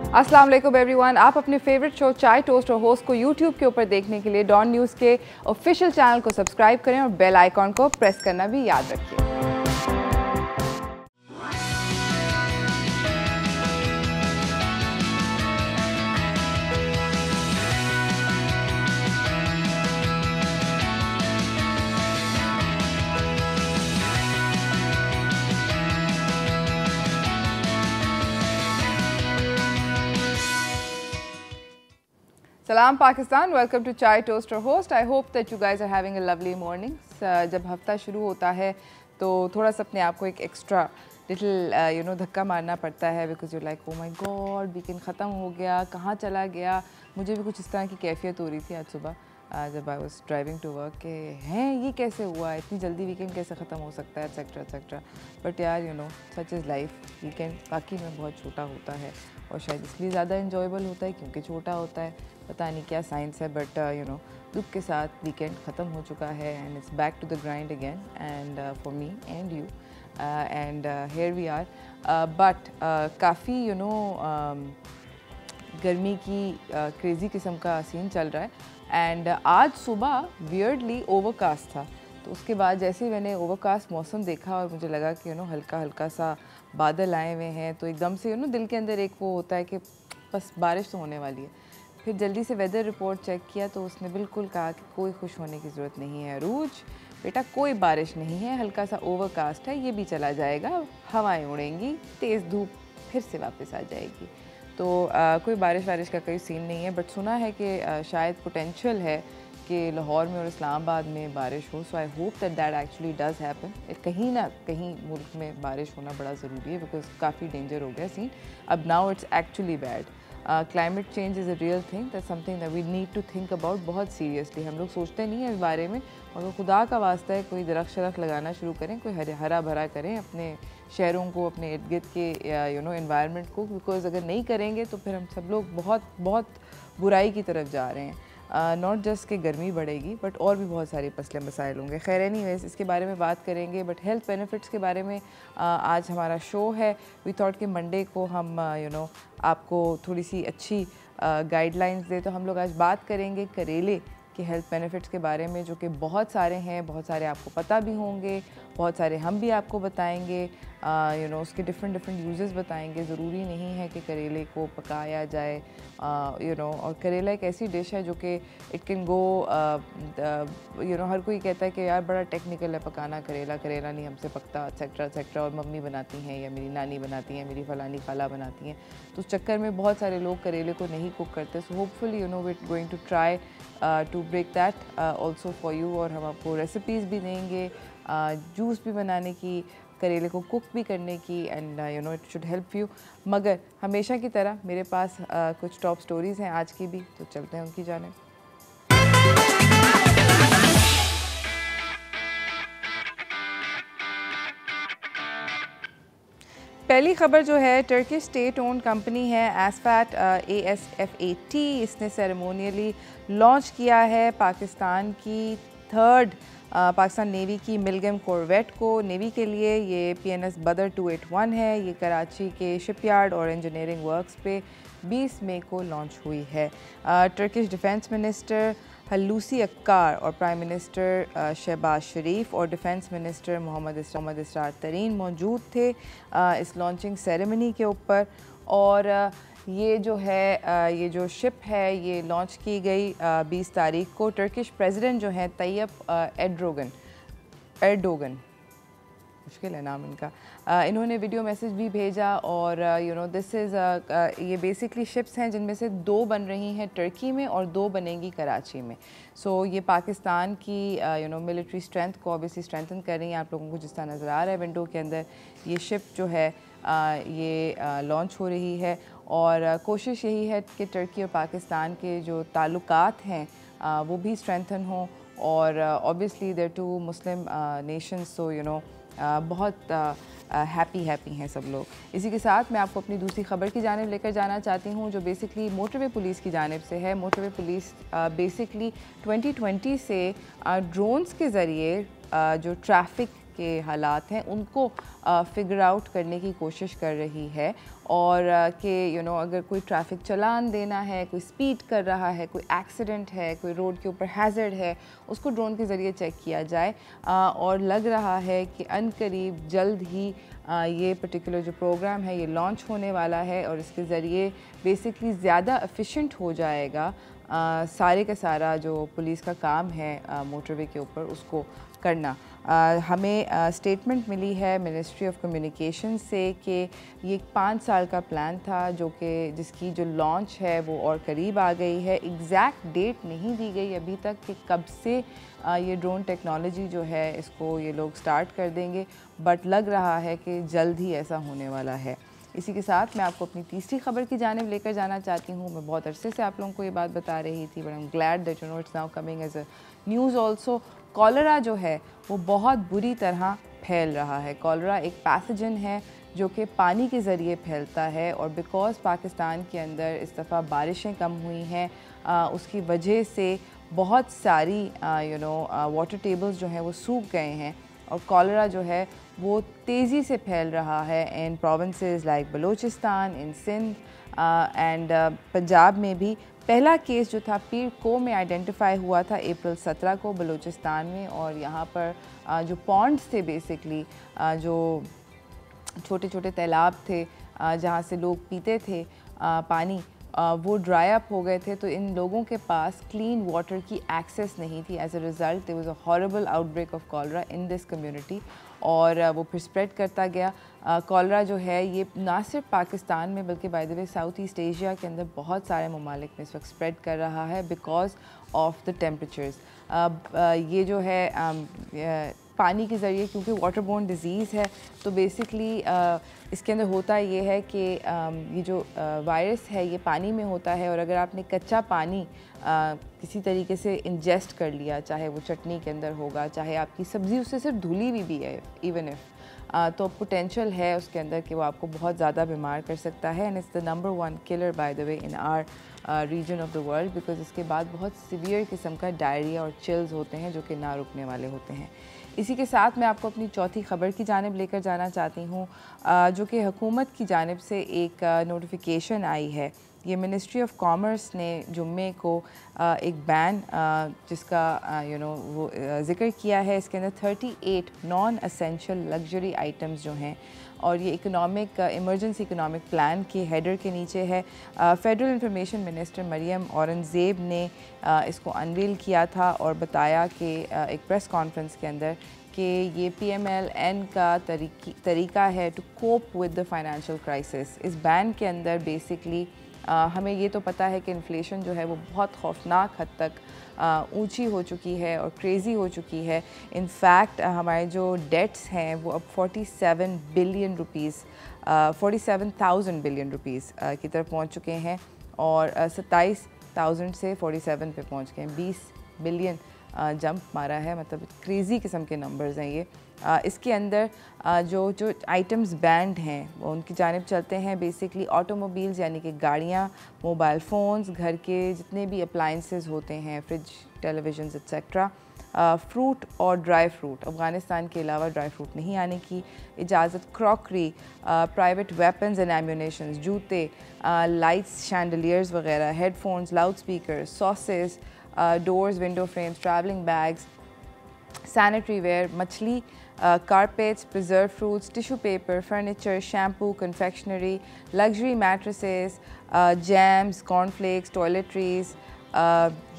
अस्सलाम वालेकुम एवरीवन। आप अपने फेवरेट शो चाय टोस्ट और होस्ट को यूट्यूब के ऊपर देखने के लिए डॉन न्यूज़ के ऑफिशियल चैनल को सब्सक्राइब करें और बेल आइकॉन को प्रेस करना भी याद रखिए। सलाम Pakistan, welcome to chai toast और host. I hope that you guys are having a lovely morning. जब हफ्ता शुरू होता है तो थोड़ा सा अपने आप को एक एक्स्ट्रा लिटिल धक्का मारना पड़ता है, because you like oh my God weekend ख़त्म हो गया, कहाँ चला गया। मुझे भी कुछ इस तरह की कैफियत हो रही थी आज सुबह जब I was driving to work के हैं ये कैसे हुआ, इतनी जल्दी वीकेंड कैसे ख़त्म हो सकता है, एक्सेट्रा एक्सेट्रा। बट यार सच इज़ लाइफ। वीकेंड बाकी में बहुत छोटा होता है और शायद इसलिए ज़्यादा इन्जॉयबल होता है क्योंकि छोटा होता है। पता नहीं क्या साइंस है, बट दुख के साथ वीकेंड ख़त्म हो चुका है and it's back to the grind again and for me and you and here we are. But काफ़ी गर्मी की क्रेज़ी किस्म का सीन चल रहा है एंड आज सुबह वियर्डली ओवरकास्ट था। तो उसके बाद जैसे ही मैंने ओवरकास्ट मौसम देखा और मुझे लगा कि हल्का हल्का सा बादल आए हुए हैं, तो एकदम से दिल के अंदर एक वो होता है कि बस बारिश तो होने वाली है। फिर जल्दी से वेदर रिपोर्ट चेक किया तो उसने बिल्कुल कहा कि कोई खुश होने की ज़रूरत नहीं है अरूज बेटा, कोई बारिश नहीं है, हल्का सा ओवरकास्ट है, ये भी चला जाएगा, हवाएं उड़ेंगी, तेज़ धूप फिर से वापस आ जाएगी। तो कोई बारिश वारिश का कोई सीन नहीं है, बट सुना है कि शायद पोटेंशियल है कि लाहौर में और इस्लामाबाद में बारिश हो। So I hope that that actually does happen. कहीं ना कहीं मुल्क में बारिश होना बड़ा ज़रूरी है, बिकॉज काफ़ी डेंजर हो गया सीन। अब now it's actually bad. Climate change is a real thing, that's something that we need to think about बहुत सीरियसली। हम लोग सोचते नहीं हैं इस बारे में, और खुदा का वास्ता है कोई दरख्त शरख्त लगाना शुरू करें, कोई हरा भरा करें अपने शहरों को, अपने इर्द गिर्द के एनवायरनमेंट को, बिकॉज अगर नहीं करेंगे तो फिर हम सब लोग बहुत बहुत बुराई की तरफ जा रहे हैं। नॉट जस्ट कि गर्मी बढ़ेगी बट और भी बहुत सारे मसले मसाइल होंगे। खैर एनीवेज़ इसके बारे में बात करेंगे, बट हेल्थ बेनिफिट्स के बारे में आज हमारा शो है। वी थॉट कि मंडे को हम आपको थोड़ी सी अच्छी गाइडलाइंस दे, तो हम लोग आज बात करेंगे करेले के हेल्थ बेनिफिट्स के बारे में, जो कि बहुत सारे हैं, बहुत सारे आपको पता भी होंगे, बहुत सारे हम भी आपको बताएंगे। उसके डिफरेंट यूजेस बताएंगे। ज़रूरी नहीं है कि करेले को पकाया जाए, और करेला एक ऐसी डिश है जो कि इट कैन गो हर कोई कहता है कि यार बड़ा टेक्निकल है पकाना करेला, करेला नहीं हमसे पकता, एक्सेट्रा एक्सेट्रा, और मम्मी बनाती हैं या मेरी नानी बनाती हैं, मेरी फलानी खाला बनाती हैं। तो उस चक्कर में बहुत सारे लोग करेले को नहीं कुक करते। So hopefully we are going to try to break that also for you, और हम आपको रेसिपीज़ भी देंगे, जूस भी बनाने की, करेले को कुक भी करने की, and it should help you. मगर हमेशा की तरह मेरे पास कुछ टॉप स्टोरीज़ हैं आज की भी, तो चलते हैं उनकी जानिब। पहली खबर जो है, टर्किश स्टेट ओन कंपनी है ASFAT ASFAT, इसने सेरेमोनियली लॉन्च किया है पाकिस्तान की थर्ड पाकिस्तान नेवी की मिलगम कॉर्वेट को। नेवी के लिए ये PNS बदर 281 है। ये कराची के शिपयार्ड और इंजीनियरिंग वर्क्स पे 20 मई को लॉन्च हुई है। टर्किश डिफेंस मिनिस्टर हल्लूसी अक्कार और प्राइम मिनिस्टर शहबाज शरीफ और डिफेंस मिनिस्टर मोहम्मद इसरार तरीन मौजूद थे इस लॉन्चिंग सेरेमनी के ऊपर। और ये जो है ये जो शिप है ये लॉन्च की गई 20 तारीख को। टर्किश प्रेसिडेंट जो हैं तैयब एर्डोगन, मुश्किल है नाम इनका, इन्होंने वीडियो मैसेज भी भेजा। और दिस इज़ ये बेसिकली शिप्स हैं जिनमें से 2 बन रही हैं टर्की में और 2 बनेंगी कराची में। सो ये पाकिस्तान की मिलिट्री स्ट्रेंथ को ऑब्वियसली स्ट्रेंथन कर रही हैं। आप लोगों को जिस तरह नज़र आ रहा है विंडो के अंदर, ये शिप जो है ये लॉन्च हो रही है। और कोशिश यही है कि टर्की और पाकिस्तान के जो ताल्लुकात हैं वो भी स्ट्रेंथन हों। और obviously they're two Muslim nations, so बहुत हैप्पी हैं सब लोग। इसी के साथ मैं आपको अपनी दूसरी खबर की जानिब लेकर जाना चाहती हूँ, जो बेसिकली मोटरवे पुलिस की जानिब से है। मोटरवे पुलिस बेसिकली 2020 से ड्रोन्स के ज़रिए जो ट्रैफिक के हालात हैं उनको फिगर आउट करने की कोशिश कर रही है, और कि अगर कोई ट्रैफिक चालान देना है, कोई स्पीड कर रहा है, कोई एक्सीडेंट है, कोई रोड के ऊपर हैज़र्ड है, उसको ड्रोन के ज़रिए चेक किया जाए। और लग रहा है कि अनकरीब जल्द ही ये पर्टिकुलर जो प्रोग्राम है ये लॉन्च होने वाला है, और इसके ज़रिए बेसिकली ज़्यादा एफिशिएंट हो जाएगा सारे का सारा जो पुलिस का काम है मोटरवे के ऊपर उसको करना। हमें स्टेटमेंट मिली है मिनिस्ट्री ऑफ कम्युनिकेशन से कि ये एक 5 साल का प्लान था जिसकी जो लॉन्च है वो और करीब आ गई है। एग्जैक्ट डेट नहीं दी गई अभी तक कि कब से ये ड्रोन टेक्नोलॉजी जो है इसको ये लोग स्टार्ट कर देंगे, बट लग रहा है कि जल्द ही ऐसा होने वाला है। इसी के साथ मैं आपको अपनी तीसरी खबर की जानिब लेकर जाना चाहती हूँ। मैं बहुत अरसे से आप लोगों को ये बात बता रही थी, but I am glad that it's now coming as a news also. Cholera जो है वो बहुत बुरी तरह फैल रहा है। कॉलरा एक पैथोजन है जो कि पानी के ज़रिए फैलता है, और बिकॉज़ पाकिस्तान के अंदर इस दफ़ा बारिशें कम हुई हैं उसकी वजह से बहुत सारी वाटर टेबल्स जो हैं वो सूख गए हैं, और कॉलरा जो है वो तेज़ी से फैल रहा है in provinces like Balochistan, in Sindh and Punjab में भी। पहला केस जो था पीर को में आइडेंटिफाई हुआ था अप्रैल 17 को बलूचिस्तान में, और यहाँ पर जो पॉन्ड्स थे बेसिकली जो छोटे छोटे तालाब थे जहाँ से लोग पीते थे पानी, वो ड्राई अप हो गए थे। तो इन लोगों के पास क्लीन वाटर की एक्सेस नहीं थी। As a result there was a horrible outbreak of cholera in this community, और वो फिर स्प्रेड करता गया। कॉलरा जो है ये ना सिर्फ पाकिस्तान में बल्कि bye the way south east Asia के अंदर बहुत सारे ममालिक में इस वक्त स्प्रेड कर रहा है बिकॉज ऑफ द टेम्परेचर्स। ये जो है पानी के ज़रिए, क्योंकि वाटर बोर्न डिज़ीज़ है, तो बेसिकली इसके अंदर होता ये है कि ये जो वायरस है ये पानी में होता है, और अगर आपने कच्चा पानी किसी तरीके से इंजेस्ट कर लिया, चाहे वो चटनी के अंदर होगा, चाहे आपकी सब्ज़ी उससे सिर्फ धुली भी है इवन इफ़, तो पोटेंशियल है उसके अंदर कि वो आपको बहुत ज़्यादा बीमार कर सकता है। And it's the number 1 killer by the way in our region of the world, because इसके बाद बहुत सीवियर किस्म का डायरिया और चिल्स होते हैं जो कि ना रुकने वाले होते हैं। इसी के साथ मैं आपको अपनी चौथी खबर की जानिब लेकर जाना चाहती हूँ, जो कि हुकूमत की जानिब से एक नोटिफिकेशन आई है। ये मिनिस्ट्री ऑफ कॉमर्स ने जुम्मे को एक बैन जिसका वो ज़िक्र किया है। इसके अंदर 38 नॉन एसेंशियल लग्जरी आइटम्स जो हैं, और ये इकोनॉमिक इमरजेंसी इकोनॉमिक प्लान के हेडर के नीचे है। Federal information minister Maryam Aurangzeb ने इसको अनवील किया था और बताया कि एक प्रेस कॉन्फ्रेंस के अंदर कि ये PMLN का तरीका है to cope with the financial crisis. इस बैन के अंदर बेसिकली हमें ये तो पता है कि इन्फ्लेशन जो है वो बहुत खौफनाक हद तक ऊंची हो चुकी है और क्रेज़ी हो चुकी है। इनफैक्ट हमारे जो डेट्स हैं वो अब 47 बिलियन रुपीज़ 47,000 बिलियन रुपीज़ की तरफ पहुंच चुके हैं, और 27,000 से 47 पे पहुंच गए हैं। 20 बिलियन जंप मारा है, मतलब क्रेज़ी किस्म के नंबर्स हैं ये। इसके अंदर जो आइटम्स बैंड हैं वो उनकी जानिब चलते हैं। बेसिकली ऑटोमोबाइल्स यानी कि गाड़ियाँ, मोबाइल फ़ोन्स, घर के जितने भी अप्लाइंसेस होते हैं, फ्रिज, टेलीविज़न्स एक्सेट्रा, फ्रूट और ड्राई फ्रूट, अफ़गानिस्तान के अलावा ड्राई फ्रूट नहीं आने की इजाज़त। Crockery, private weapons and ammunitions, जूते, लाइट्स, शैंडलियर्स वगैरह, headphones, loud speaker, sauces, doors, window frames, travelling bags, sanitary ware, मछली, carpets, preserved fruits, tissue paper, furniture, shampoo, confectionery, luxury mattresses, jams, cornflakes, toiletries,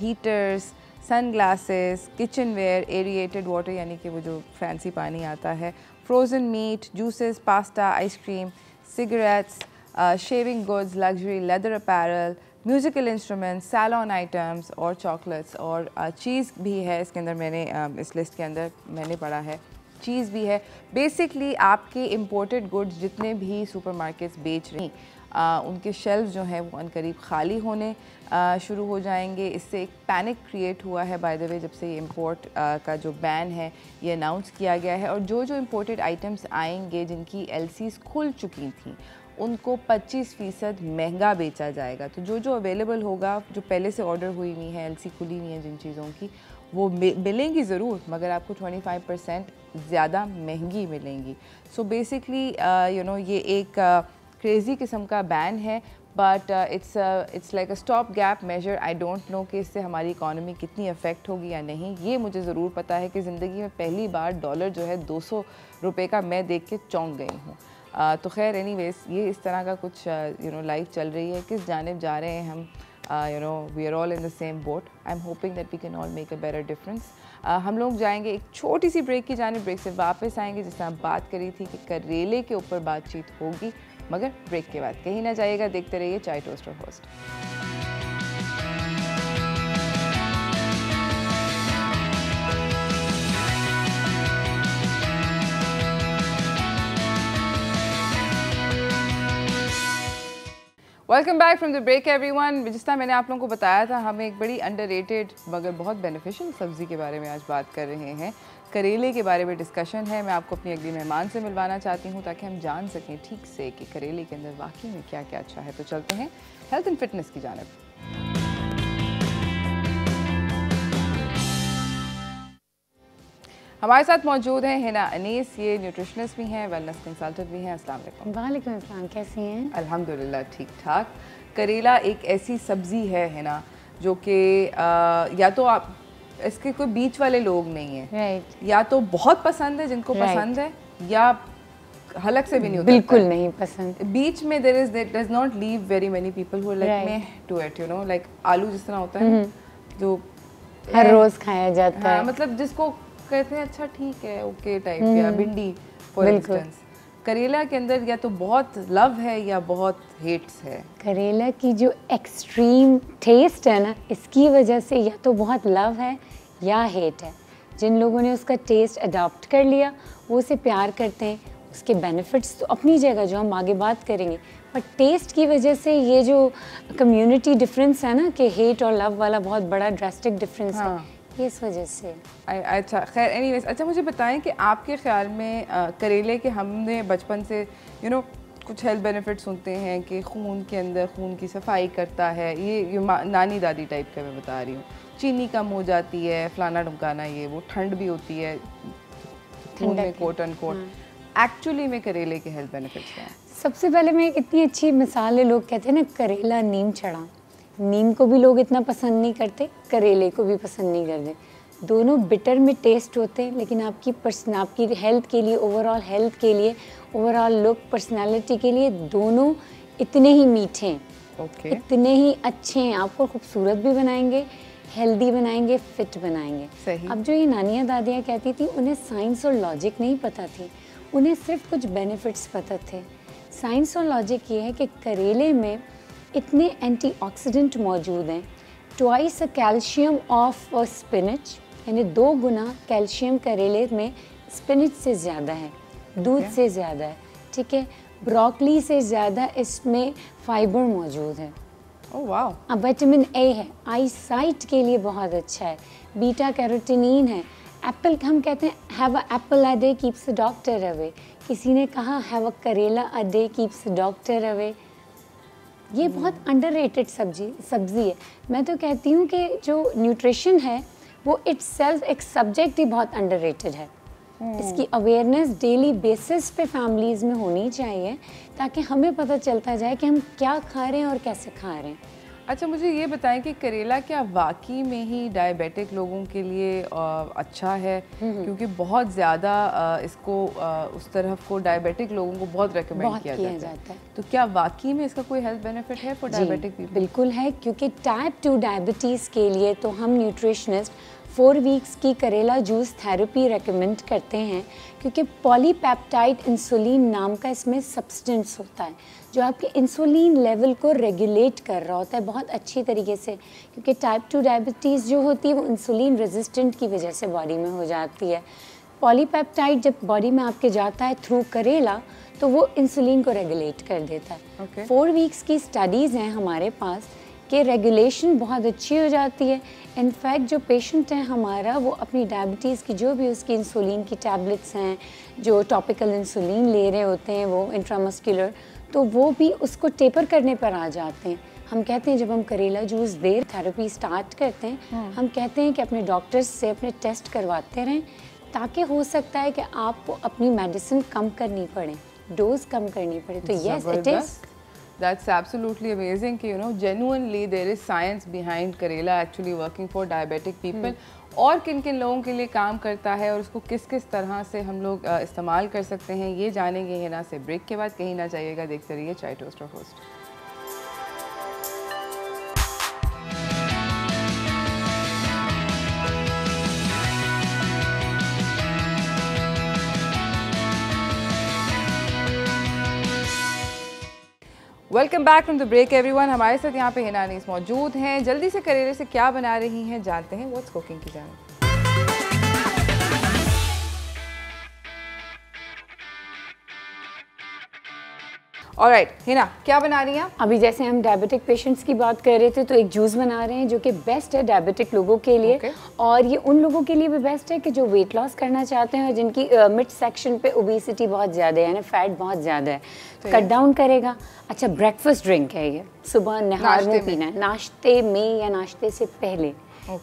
heaters, sunglasses, kitchenware, aerated water यानी कि वो जो fancy पानी आता है, frozen meat, juices, pasta, ice cream, cigarettes, shaving goods, luxury leather apparel, musical instruments, salon items और chocolates, और चीज़ भी है इसके अंदर। मैंने इस लिस्ट के अंदर मैंने पढ़ा है चीज़ भी है। बेसिकली आपके इम्पोर्टेड गुड्स जितने भी सुपरमार्केट्स बेच रही उनके शेल्फ जो हैं वो अनकरीब खाली होने शुरू हो जाएंगे। इससे एक पैनिक क्रिएट हुआ है बाय द वे जब से ये इम्पोर्ट का जो बैन है ये अनाउंस किया गया है, और जो इम्पोर्टेड आइटम्स आएंगे जिनकी LCs खुल चुकी थी उनको 25% महंगा बेचा जाएगा। तो जो अवेलेबल होगा, जो पहले से ऑर्डर हुई है, LC खुली हुई है जिन चीज़ों की, वो मिलेंगी ज़रूर, मगर आपको 25% ज़्यादा महंगी मिलेंगी। सो बेसिकली यू नो ये एक क्रेज़ी किस्म का बैन है, but it's like a stop gap measure. I don't know कि इससे हमारी इकॉनमी कितनी अफेक्ट होगी या नहीं। ये मुझे ज़रूर पता है कि ज़िंदगी में पहली बार डॉलर जो है 200 रुपये का मैं देख के चौंक गई हूँ। तो खैर एनीवेज ये इस तरह का कुछ यू नो लाइफ चल रही है, किस जानिब जा रहे हैं हम, you know we are all in the same boat. I am hoping that we can all make a better difference. हम लोग जाएंगे एक छोटी सी ब्रेक की जानिब, ब्रेक से वापस आएंगे। जिस तरह बात करी थी कि करेले के ऊपर बातचीत होगी, मगर ब्रेक के बाद कहीं ना जाइएगा, देखते रहिए chai toaster host. Welcome back from the break everyone. जिस तरह मैंने आप लोगों को बताया था, हम एक बड़ी अंडररेटेड मगर बहुत बेनिफिशियल सब्ज़ी के बारे में आज बात कर रहे हैं। करेले के बारे में डिस्कशन है। मैं आपको अपनी अगली मेहमान से मिलवाना चाहती हूँ ताकि हम जान सकें ठीक से कि करेले के अंदर वाकई में क्या क्या अच्छा है। तो चलते हैं हेल्थ एंड फिटनेस की जानिब। हमारे साथ मौजूद हैं हिना अनीस, ये न्यूट्रिशनिस्ट भी हैं, वेलनेस कंसल्टेंट भी हैं। अस्सलाम वालेकुम। वालेकुम अस्सलाम, कैसी हैं? अल्हम्दुलिल्लाह ठीक ठाक। करेला एक ऐसी सब्ज़ी है हिना जो कि या तो आप इसके कोई बीच वाले लोग नहीं हैं, राइट, या तो बहुत पसंद है जिनको पसंद है, या हलक से भी नहीं उतरता, बिल्कुल नहीं पसंद। बीच में there does not live very many people who like may to it, you know like aloo जिस तरह होता है जो हर रोज खाया जाता है, मतलब जिसको कहते हैं अच्छा ठीक है ओके टाइप, या भिंडी फॉर इंस्टेंस। करेला के अंदर या तो बहुत लव है या बहुत हेट्स है। करेला की जो एक्सट्रीम टेस्ट है ना, इसकी वजह से या तो बहुत लव है या हेट है। जिन लोगों ने उसका टेस्ट अडॉप्ट कर लिया वो उसे प्यार करते हैं। उसके बेनिफिट्स तो अपनी जगह जो हम आगे बात करेंगे, पर टेस्ट की वजह से ये जो कम्युनिटी डिफरेंस है ना कि हेट और लव वाला बहुत बड़ा ड्रास्टिक डिफरेंस है, इस वजह से। अच्छा खैर एनीवेज, अच्छा मुझे बताएं कि आपके ख्याल में करेले के हमने बचपन से यू नो कुछ हेल्थ बेनिफिट सुनते हैं कि खून के अंदर खून की सफाई करता है, ये नानी दादी टाइप का मैं बता रही हूँ, चीनी कम हो जाती है, फलाना ढुमकाना, ये वो, ठंड भी होती है खून में कोट एंड कोट। एक्चुअली में करेले के हेल्थ बेनिफिट्स हैं? सबसे पहले मैं एक इतनी अच्छी मिसाल है, लोग कहते हैं ना करेला नीम चढ़ा, नीम को भी लोग इतना पसंद नहीं करते, करेले को भी पसंद नहीं करते। दोनों बिटर में टेस्ट होते हैं, लेकिन आपकी हेल्थ के लिए, ओवरऑल हेल्थ के लिए, ओवरऑल लुक, पर्सनालिटी के लिए दोनों इतने ही मीठे हैं, इतने ही अच्छे हैं। आपको खूबसूरत भी बनाएंगे, हेल्दी बनाएंगे, फिट बनाएंगे। सही। अब जो ये नानियाँ दादियाँ कहती थी, उन्हें साइंस और लॉजिक नहीं पता थी, उन्हें सिर्फ कुछ बेनिफिट्स पता थे। साइंस और लॉजिक ये है कि करेले में इतने एंटीऑक्सीडेंट मौजूद हैं, twice a calcium of spinach, यानी 2 गुना कैल्शियम करेले में स्पिनच से ज़्यादा है, दूध से ज़्यादा है, ठीक है। ब्रोकली से ज़्यादा इसमें फाइबर मौजूद है। ओह वाह। अब विटामिन ए है, आई साइट के लिए बहुत अच्छा है, बीटा कैरोटीन है। एप्पल, हम कहते हैं have a Apple a day keeps the doctor away, किसी ने कहा हैव अ करेला a day keeps the doctor away. ये बहुत अंडररेटेड सब्जी है। मैं तो कहती हूँ कि जो न्यूट्रिशन है वो इटसेल्फ एक सब्जेक्ट ही बहुत अंडररेटेड है। इसकी अवेयरनेस डेली बेसिस पे फैमिलीज़ में होनी चाहिए, ताकि हमें पता चलता जाए कि हम क्या खा रहे हैं और कैसे खा रहे हैं। अच्छा मुझे ये बताएं कि करेला क्या वाकई में ही डायबिटिक लोगों के लिए अच्छा है? क्योंकि बहुत ज़्यादा इसको उस तरफ को डायबिटिक लोगों को बहुत रेकमेंड किया जाता है। तो क्या वाकई में इसका कोई हेल्थ बेनिफिट है फॉर डायबिटिक पीपल? बिल्कुल है, क्योंकि टाइप 2 डायबिटीज़ के लिए तो हम न्यूट्रिशनिस्ट 4 वीक्स की करेला जूस थेरेपी रेकमेंड करते हैं, क्योंकि पॉलीपेप्टाइड इंसुलिन नाम का इसमें सब्सटेंस होता है जो आपके इंसुलिन लेवल को रेगुलेट कर रहा होता है बहुत अच्छी तरीके से। क्योंकि टाइप 2 डायबिटीज़ जो होती है वो इंसुलिन रेजिस्टेंट की वजह से बॉडी में हो जाती है। पॉलीपेप्टाइड जब बॉडी में आपके जाता है थ्रू करेला, तो वो इंसुलिन को रेगुलेट कर देता है। 4 वीक्स की स्टडीज़ हैं हमारे पास कि रेगुलेशन बहुत अच्छी हो जाती है। इनफैक्ट जो पेशेंट है हमारा, वो अपनी डायबिटीज़ की जो भी उसकी इंसुलिन की टैबलेट्स हैं, जो टॉपिकल इंसुलिन ले रहे होते हैं वो इंट्रामस्कुलर, तो वो भी उसको टेपर करने पर आ जाते हैं। हम कहते हैं जब हम करेला जूस दे थेरेपी स्टार्ट करते हैं, हम कहते हैं कि अपने डॉक्टर्स से अपने टेस्ट करवाते रहें, ताकि हो सकता है कि आपको अपनी मेडिसिन कम करनी पड़े, डोज कम करनी पड़े। तो yes it is, That's absolutely amazing कि genuinely there is science behind करेला actually working for diabetic people और किन किन लोगों के लिए काम करता है और उसको किस किस तरह से हम लोग इस्तेमाल कर सकते हैं, ये जानेंगे हिना से ब्रेक के बाद। कहीं ना जाइएगा, देखते रहिए chai toaster host. Welcome back from the break everyone. हमारे साथ यहाँ पे हिना अनीस मौजूद हैं। जल्दी से करेले से क्या बना रही हैं जानते हैं, व्हाट्स कुकिंग की जाने। ऑलराइट हिना, क्या बना रही हैं आप? अभी जैसे हम डायबिटिक पेशेंट्स की बात कर रहे थे तो एक जूस बना रहे हैं जो कि बेस्ट है डायबिटिक लोगों के लिए। और ये उन लोगों के लिए भी बेस्ट है कि जो वेट लॉस करना चाहते हैं और जिनकी मिड सेक्शन पे ओबेसिटी बहुत ज़्यादा है, यानी फैट बहुत ज़्यादा है, कट डाउन करेगा। अच्छा, ब्रेकफास्ट ड्रिंक है ये, सुबह नहार में पीना है, नाश्ते में या नाश्ते से पहले,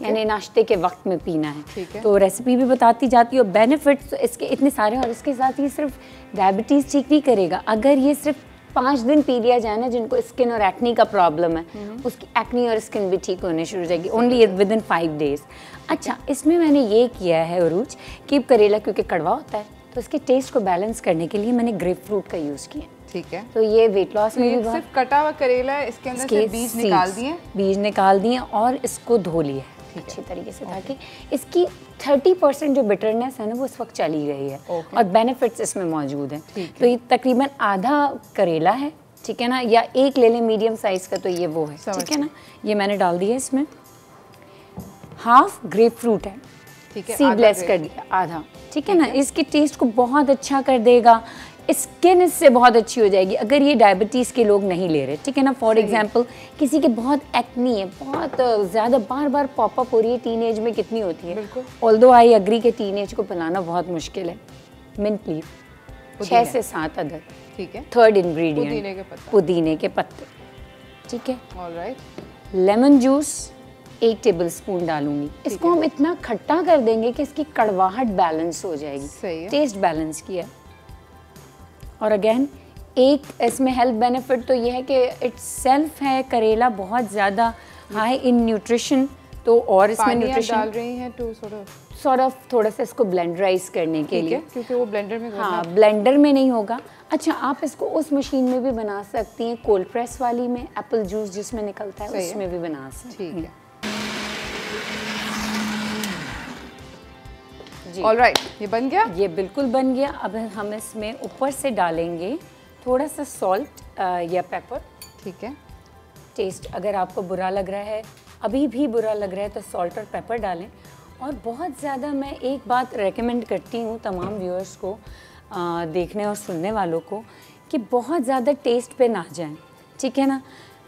यानी नाश्ते के वक्त में पीना है। तो रेसिपी भी बताती जाती है और बेनिफिट्स इसके इतने सारे। और इसके साथ ये सिर्फ डायबिटीज़ ठीक नहीं करेगा, अगर ये सिर्फ 5 दिन पी लिया जाए ना, जिनको स्किन और एक्नी का प्रॉब्लम है, उसकी एक्नी और स्किन भी ठीक होने शुरू हो जाएगी, ओनली विद इन 5 डेज। अच्छा, इसमें मैंने ये किया है उरूज कि करेला क्योंकि कड़वा होता है तो इसके टेस्ट को बैलेंस करने के लिए मैंने ग्रेप फ्रूट का यूज़ किया। ठीक है, तो ये वेट लॉस में भी बहुत। सिर्फ कटा हुआ करेला है, इसके अंदर से बीज निकाल दिए, बीज निकाल दिए और इसको धो लिया अच्छी तरीके से, ताकि इसकी 30% जो बिटरनेस है ना वो इस वक्त चली गई है और बेनिफिट्स इसमें मौजूद हैं। तो ये तकरीबन आधा करेला है, ठीक है ना, या एक ले लें मीडियम साइज का, तो ये वो है, ठीक है ना। ये मैंने डाल दिया इसमें। हाफ ग्रेप फ्रूट है, सीडलेस कर दिया आधा, ठीक है ना। इसके टेस्ट को बहुत अच्छा कर देगा, स्किन इससे बहुत अच्छी हो जाएगी अगर ये डायबिटीज़ के लोग नहीं ले रहे, ठीक है ना। फॉर एग्जांपल किसी के बहुत एक्नी है, बहुत ज़्यादा बार बार पॉपअप हो रही है, टीनेज में कितनी होती है, ऑल्दो आई एग्री के टीनेज को पिलाना बहुत मुश्किल है। मिंट लीफ 6 से 7 अदद, ठीक है। थर्ड इंग्रेडिएंट पुदीने के पत्ते, ठीक है। Alright, lemon juice 1 table spoon डालूंगी। इसको हम इतना खट्टा कर देंगे कि इसकी कड़वाहट बैलेंस हो जाएगी, टेस्ट बैलेंस किया। और अगेन एक इसमें हेल्थ बेनिफिट तो ये है कि इट्स सेल्फ है करेला बहुत ज़्यादा हाई इन न्यूट्रिशन, तो और इसमें न्यूट्रिशन डाल रही हैं टू सॉर्ट ऑफ थोड़ा सा इसको ब्लेंडराइज करने के लिए, क्योंकि वो ब्लेंडर में, हाँ ब्लेंडर में नहीं होगा। अच्छा, आप इसको उस मशीन में भी बना सकती हैं, कोल्ड प्रेस वाली में, एप्पल जूस जिसमें निकलता है उसमें भी बना सकती हैं। ठीक है, ऑलराइट, ये बन गया, ये बिल्कुल बन गया। अब हम इसमें ऊपर से डालेंगे थोड़ा सा सॉल्ट या पेपर, ठीक है। टेस्ट अगर आपको बुरा लग रहा है, अभी भी बुरा लग रहा है, तो सॉल्ट और पेपर डालें। और बहुत ज़्यादा मैं एक बात रेकमेंड करती हूँ तमाम व्यूअर्स को, देखने और सुनने वालों को, कि बहुत ज़्यादा टेस्ट पे ना जाएं, ठीक है ना।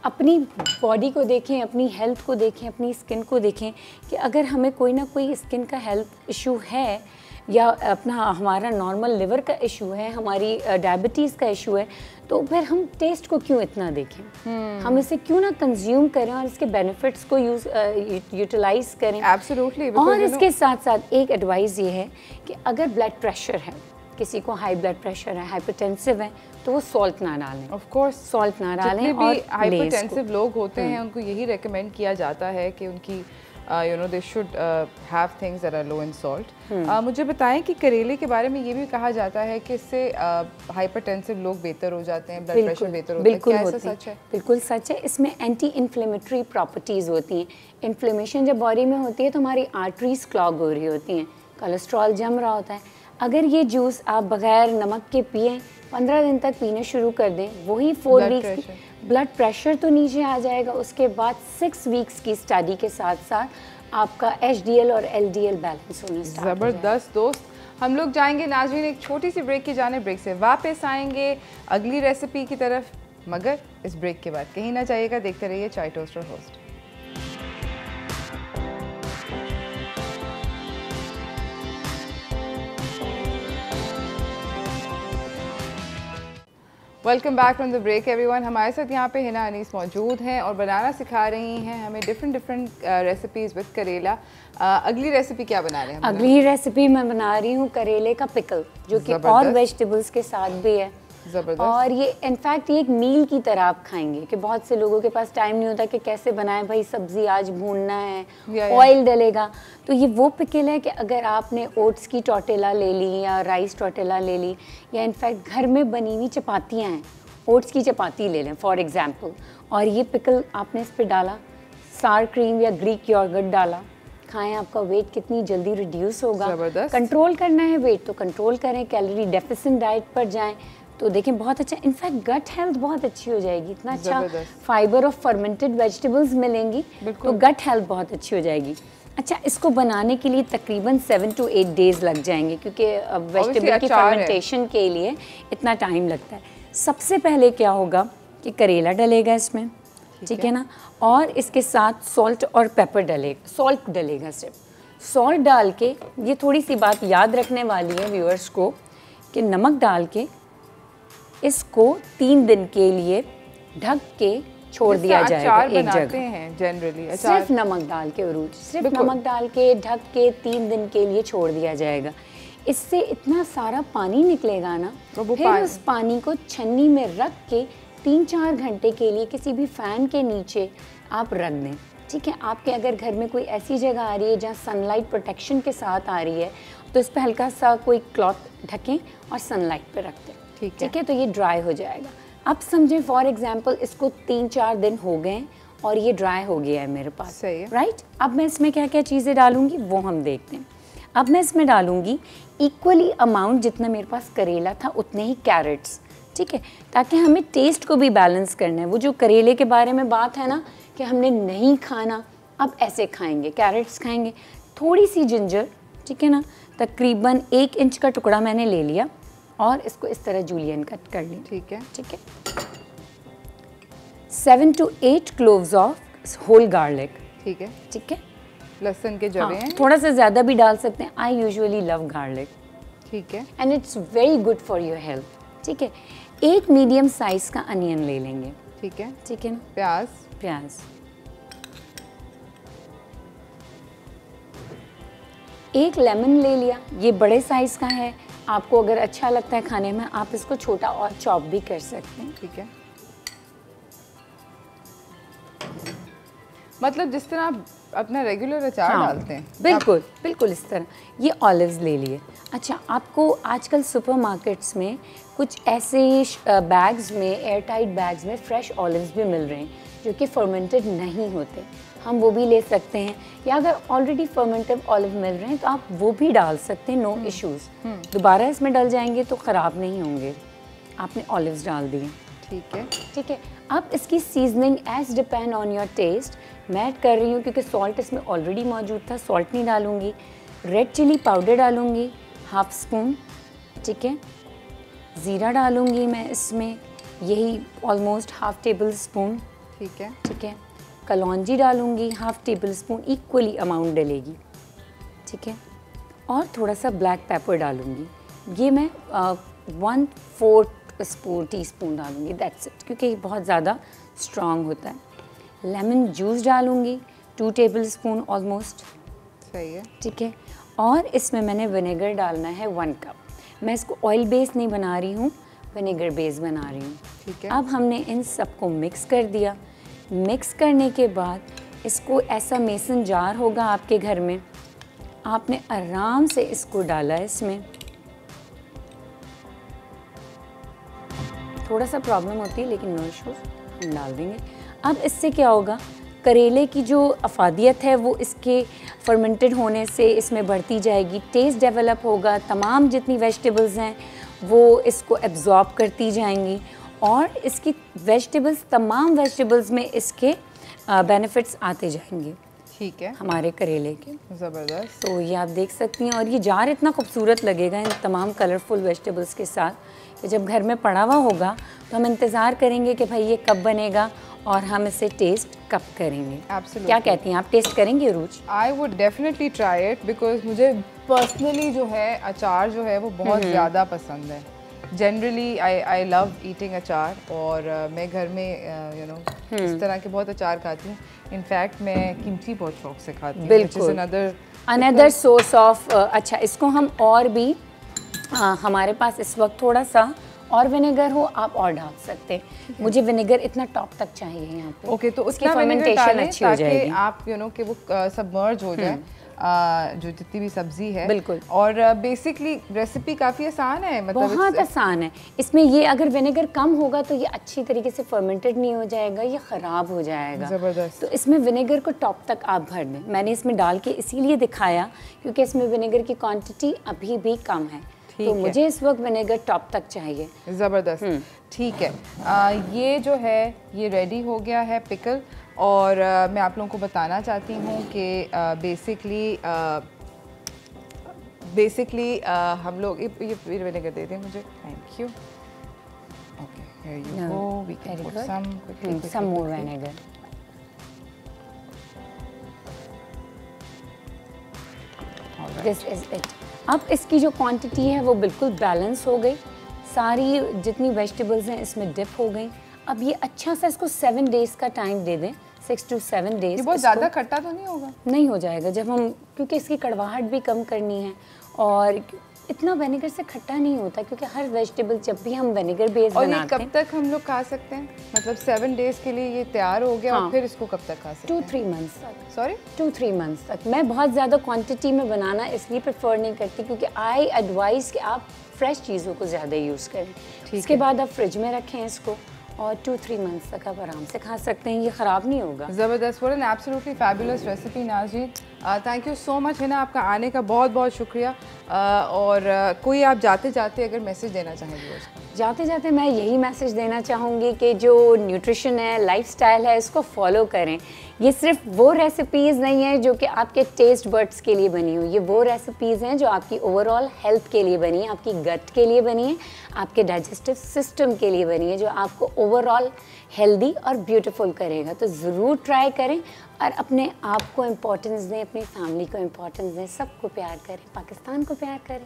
अपनी बॉडी को देखें, अपनी हेल्थ को देखें, अपनी स्किन को देखें कि अगर हमें कोई ना कोई स्किन का हेल्थ इशू है या अपना हमारा नॉर्मल लिवर का इशू है, हमारी डायबिटीज़ का इशू है, तो फिर हम टेस्ट को क्यों इतना देखें, हम इसे क्यों ना कंज्यूम करें और इसके बेनिफिट्स को यूटिलाइज करें। एब्सोल्युटली। और इसके साथ साथ एक एडवाइस ये है कि अगर ब्लड प्रेशर है, किसी को हाई ब्लड प्रेशर है, हाइपरटेंसिव है, तो वो सॉल्ट ना डालें, ऑफ कोर्स सॉल्ट ना डालें। जितने भी हाइपरटेंसिव लोग होते हैं उनको यही रेकमेंड किया जाता है कि उनकी they should have things that are low in salt. मुझे बताएं कि करेले के बारे में ये भी कहा जाता है कि इससे हाइपरटेंसिव लोग बेहतर हो जाते हैं, ब्लड प्रेशर बेहतर होता है, क्या ऐसा सच है? बिल्कुल सच है। इसमें एंटी इन्फ्लेमेटरी प्रॉपर्टीज़ होती हैं। इन्फ्लेमेशन जब बॉडी में होती है तो हमारी आर्टरीज क्लॉग हो रही होती हैं, कोलेस्ट्रॉल जम रहा होता है। अगर ये जूस आप बगैर नमक के पिए, 15 दिन तक पीने शुरू कर दें, वही 4 वीक्स ब्लड प्रेशर तो नीचे आ जाएगा। उसके बाद 6 वीक्स की स्टडी के साथ साथ आपका HDL और LDL बैलेंस होना स्टार्ट हो जाएगा। ज़बरदस्त दोस्त, हम लोग जाएंगे नाज़रीन एक छोटी सी ब्रेक की जाने, ब्रेक से वापस आएंगे अगली रेसिपी की तरफ, मगर इस ब्रेक के बाद कहीं ना जाइएगा, देखते रहिए chai toaster host. Welcome back from the break everyone. हमारे साथ यहाँ पे हिना अनीस मौजूद हैं और बनाना सिखा रही हैं हमें डिफरेंट रेसिपीज़ विद करेला। अगली रेसिपी क्या बना रहे हैं? अगली रेसिपी मैं बना रही हूँ करेले का पिकल, जो कि और वेजिटेबल्स के साथ भी है। और ये इनफैक्ट ये एक मील की तरह आप खाएंगे कि बहुत से लोगों के पास टाइम नहीं होता कि कैसे बनाएं, भाई सब्जी आज भूनना है, ऑयल डलेगा। तो ये वो पिकल है कि अगर आपने ओट्स की टोटेला ले ली या राइस टोटेला ले ली, या इनफैक्ट घर में बनी हुई चपातियाँ हैं, ओट्स की चपाती ले लें फॉर एग्जाम्पल, और ये पिकल आपने इस पर डाला, सार क्रीम या ग्रीक योगर्ट डाला, खाएं, आपका वेट कितनी जल्दी रिड्यूस होगा। कंट्रोल करना है वेट तो कंट्रोल करें, कैलोरी डेफिसिट डाइट पर जाएं तो देखें बहुत अच्छा, इनफैक्ट गट हेल्थ बहुत अच्छी हो जाएगी। इतना अच्छा फाइबर और फर्मेंटेड वेजिटेबल्स मिलेंगी तो गट हेल्थ बहुत अच्छी हो जाएगी। अच्छा, इसको बनाने के लिए तकरीबन 7 to 8 डेज लग जाएंगे, क्योंकि वेजिटेबल की फर्मेंटेशन के लिए इतना टाइम लगता है। सबसे पहले क्या होगा कि करेला डलेगा इसमें, ठीक है ना, और इसके साथ सॉल्ट और पेपर डलेगा, सॉल्ट डलेगा सिर्फ। सॉल्ट डाल के, ये थोड़ी सी बात याद रखने वाली है व्यूअर्स को कि नमक डाल के इसको 3 दिन के लिए ढक के छोड़ दिया जाएगा एक जगह। जनरली सिर्फ नमक डाल के, उरूज सिर्फ नमक डाल के ढक के 3 दिन के लिए छोड़ दिया जाएगा। इससे इतना सारा पानी निकलेगा ना, फिर उस पानी को छन्नी में रख के 3-4 घंटे के लिए किसी भी फैन के नीचे आप रख दें, ठीक है। आपके अगर घर में कोई ऐसी जगह आ रही है जहाँ सनलाइट प्रोटेक्शन के साथ आ रही है, तो इस पर हल्का सा कोई क्लॉथ ढकें और सनलाइट पे रख दें, ठीक है, तो ये ड्राई हो जाएगा। अब समझें फॉर एग्जांपल इसको 3-4 दिन हो गए और ये ड्राई हो गया है मेरे पास, सही है, राइट। अब मैं इसमें क्या क्या चीज़ें डालूंगी वो हम देखते हैं। अब मैं इसमें डालूंगी इक्वली अमाउंट, जितना मेरे पास करेला था उतने ही कैरेट्स, ठीक है, ताकि हमें टेस्ट को भी बैलेंस करना है। वो जो करेले के बारे में बात है ना कि हमने नहीं खाना, अब ऐसे खाएंगे, कैरेट्स खाएंगे, थोड़ी सी जिंजर, ठीक है ना, तकरीबन 1 इंच का टुकड़ा मैंने ले लिया और इसको इस तरह जूलियन कट कर ली, ठीक है, ठीक है। 7 to 8 cloves of whole garlic, ठीक है, ठीक है, लहसुन के जवे हैं, थोड़ा सा ज़्यादा भी डाल सकते हैं। आई यूजुअली लव गार्लिक, ठीक है, and it's very good for your health, ठीक है। 1 मीडियम साइज का अनियन ले लेंगे, ठीक है, ठीक है ना, प्याज 1 लेमन ले लिया, ये बड़े साइज का है, आपको अगर अच्छा लगता है खाने में आप इसको छोटा और चॉप भी कर सकते हैं, ठीक है। मतलब जिस तरह आप अपना रेगुलर अचार डालते हैं, बिल्कुल बिल्कुल इस तरह। ये ऑलिव्स ले लिए। अच्छा, आपको आजकल सुपरमार्केट्स में कुछ ऐसे बैग्स में, एयर टाइट बैग्स में फ्रेश ऑलिव्स भी मिल रहे हैं जो कि फर्मेंटेड नहीं होते, हम वो भी ले सकते हैं। या अगर ऑलरेडी फर्मेंटेड ऑलिव मिल रहे हैं तो आप वो भी डाल सकते हैं, नो इश्यूज़। दोबारा इसमें डल जाएंगे तो ख़राब नहीं होंगे। आपने ऑलिव्स डाल दिए, ठीक है, ठीक है। अब इसकी seasoning as depend on your taste मैं ऐड कर रही हूँ, क्योंकि सॉल्ट इसमें ऑलरेडी मौजूद था, सॉल्ट नहीं डालूँगी। रेड चिली पाउडर डालूँगी 1/2 स्पून, ठीक है। ज़ीरा डालूँगी मैं इसमें, यही ऑलमोस्ट 1/2 टेबल स्पून, ठीक है, ठीक है। कलौंजी डालूँगी 1/2 टेबल स्पून, इक्वली अमाउंट डलेगी, ठीक है। और थोड़ा सा ब्लैक पेपर डालूँगी, ये मैं 1/4 टीस्पून डालूँगी, दैट्स इट, क्योंकि बहुत ज़्यादा स्ट्रॉन्ग होता है। लेमन जूस डालूँगी 2 टेबल स्पून ऑलमोस्ट, सही है, ठीक है। और इसमें मैंने विनेगर डालना है 1 कप। मैं इसको ऑयल बेस नहीं बना रही हूँ, विनेगर बेस बना रही हूँ, ठीक है। अब हमने इन सबको मिक्स कर दिया। मिक्स करने के बाद इसको, ऐसा मेसन जार होगा आपके घर में, आपने आराम से इसको डाला इसमें। थोड़ा सा प्रॉब्लम होती है लेकिन नो इश्यूज, हम डाल देंगे। अब इससे क्या होगा, करेले की जो अफादियत है वो इसके फर्मेंटेड होने से इसमें बढ़ती जाएगी, टेस्ट डेवलप होगा, तमाम जितनी वेजिटेबल्स हैं वो इसको एब्जॉर्ब करती जाएंगी और इसकी वेजिटेबल्स, तमाम वेजिटेबल्स में इसके बेनिफिट्स आते जाएंगे, ठीक है, हमारे करेले के। ज़बरदस्त। तो ये आप देख सकती हैं, और ये जार इतना खूबसूरत लगेगा इन तमाम कलरफुल वेजिटेबल्स के साथ कि जब घर में पड़ा हुआ होगा तो हम इंतज़ार करेंगे कि भाई ये कब बनेगा और हम इसे टेस्ट कब करेंगे। क्या कहती हैं आप, टेस्ट करेंगे रूज? I would definitely try it, because मुझे पर्सनली जो है अचार जो है वो बहुत ज़्यादा पसंद है। जनरली आई लव ईटिंग अचार, और मैं घर में इस तरह के बहुत अचार खाती हूँ। इनफैक्ट मैं किमची बहुत शौक से खाती हूँ। बिल्कुल, अनदर सोर्स ऑफ। अच्छा, इसको हम और भी हमारे पास इस वक्त थोड़ा सा और विनेगर हो आप और डाल सकते हैं। मुझे विनेगर इतना टॉप तक चाहिए यहाँ पे। ओके, तो उसकी फर्मेंटेशन अच्छी हो जाएगी, आप कि वो सबमर्ज हो जाए जो जितनी भी सब्जी है। बिल्कुल। और बेसिकली रेसिपी काफ़ी आसान है, मतलब बहुत आसान है। इसमें ये अगर विनेगर कम होगा तो ये अच्छी तरीके से फर्मेंटेड नहीं हो जाएगा, ये ख़राब हो जाएगा। ज़बरदस्त। तो इसमें विनेगर को टॉप तक आप भर दें। मैंने इसमें डाल के इसीलिए दिखाया क्योंकि इसमें विनेगर की क्वांटिटी अभी भी कम है, तो मुझे इस वक्त विनेगर टॉप तक चाहिए। ज़बरदस्त, ठीक है। ये जो है ये रेडी हो गया है पिकल, और मैं आप लोगों को बताना चाहती हूँ कि बेसिकली हम लोग ये विनेगर दे दें मुझे, thank you. Okay, here you go, we can put some more vinegar. This is it. अब इसकी जो क्वांटिटी है वो बिल्कुल बैलेंस हो गई, सारी जितनी वेजिटेबल्स हैं इसमें डिप हो गई। अब ये अच्छा सा इसको 7 डेज़ का टाइम दे दें, 6 to 7 डेज़। ये बहुत ज़्यादा खट्टा तो नहीं होगा? नहीं हो जाएगा, जब हम, क्योंकि इसकी कड़वाहट भी कम करनी है, और इतना विनेगर से खट्टा नहीं होता क्योंकि हर वेजिटेबल जब भी हम विनेगर बेस बनाते हैं। और ये कब तक हम लोग खा सकते हैं? मतलब 7 डेज़ के लिए ये तैयार हो गया, और फिर इसको कब तक खा सकते हैं? 2-3 मंथ्स तक। सॉरी, 2-3 मंथ्स तक। मैं बहुत ज़्यादा क्वांटिटी में बनाना इसलिए प्रेफर नहीं करती क्योंकि आई एडवाइस कि आप फ्रेश चीज़ों को ज़्यादा यूज़ करें। इसके बाद आप फ्रिज में रखें इसको, और 2-3 मंथ्स तक आप आराम से खा सकते हैं, ये ख़राब नहीं होगा। ज़बरदस्त, what an absolutely fabulous recipe नाज़रीन। थैंक यू सो मच है ना, आपका आने का बहुत बहुत शुक्रिया। और कोई आप जाते जाते अगर मैसेज देना चाहेंगे? जाते जाते मैं यही मैसेज देना चाहूँगी कि जो न्यूट्रिशन है, लाइफस्टाइल है, इसको फॉलो करें। ये सिर्फ वो रेसिपीज़ नहीं है जो कि आपके टेस्ट बड्स के लिए बनी हो, ये वो रेसिपीज़ हैं जो आपकी ओवरऑल हेल्थ के लिए बनी है, आपकी गट के लिए बनी है, आपके डाइजेस्टिव सिस्टम के लिए बनी है, जो आपको ओवरऑल हेल्दी और ब्यूटीफुल करेगा। तो ज़रूर ट्राई करें और अपने आप को इम्पोर्टेंस दें, अपनी फैमिली को इम्पोर्टेंस दें, सबको प्यार करें, पाकिस्तान को प्यार करें।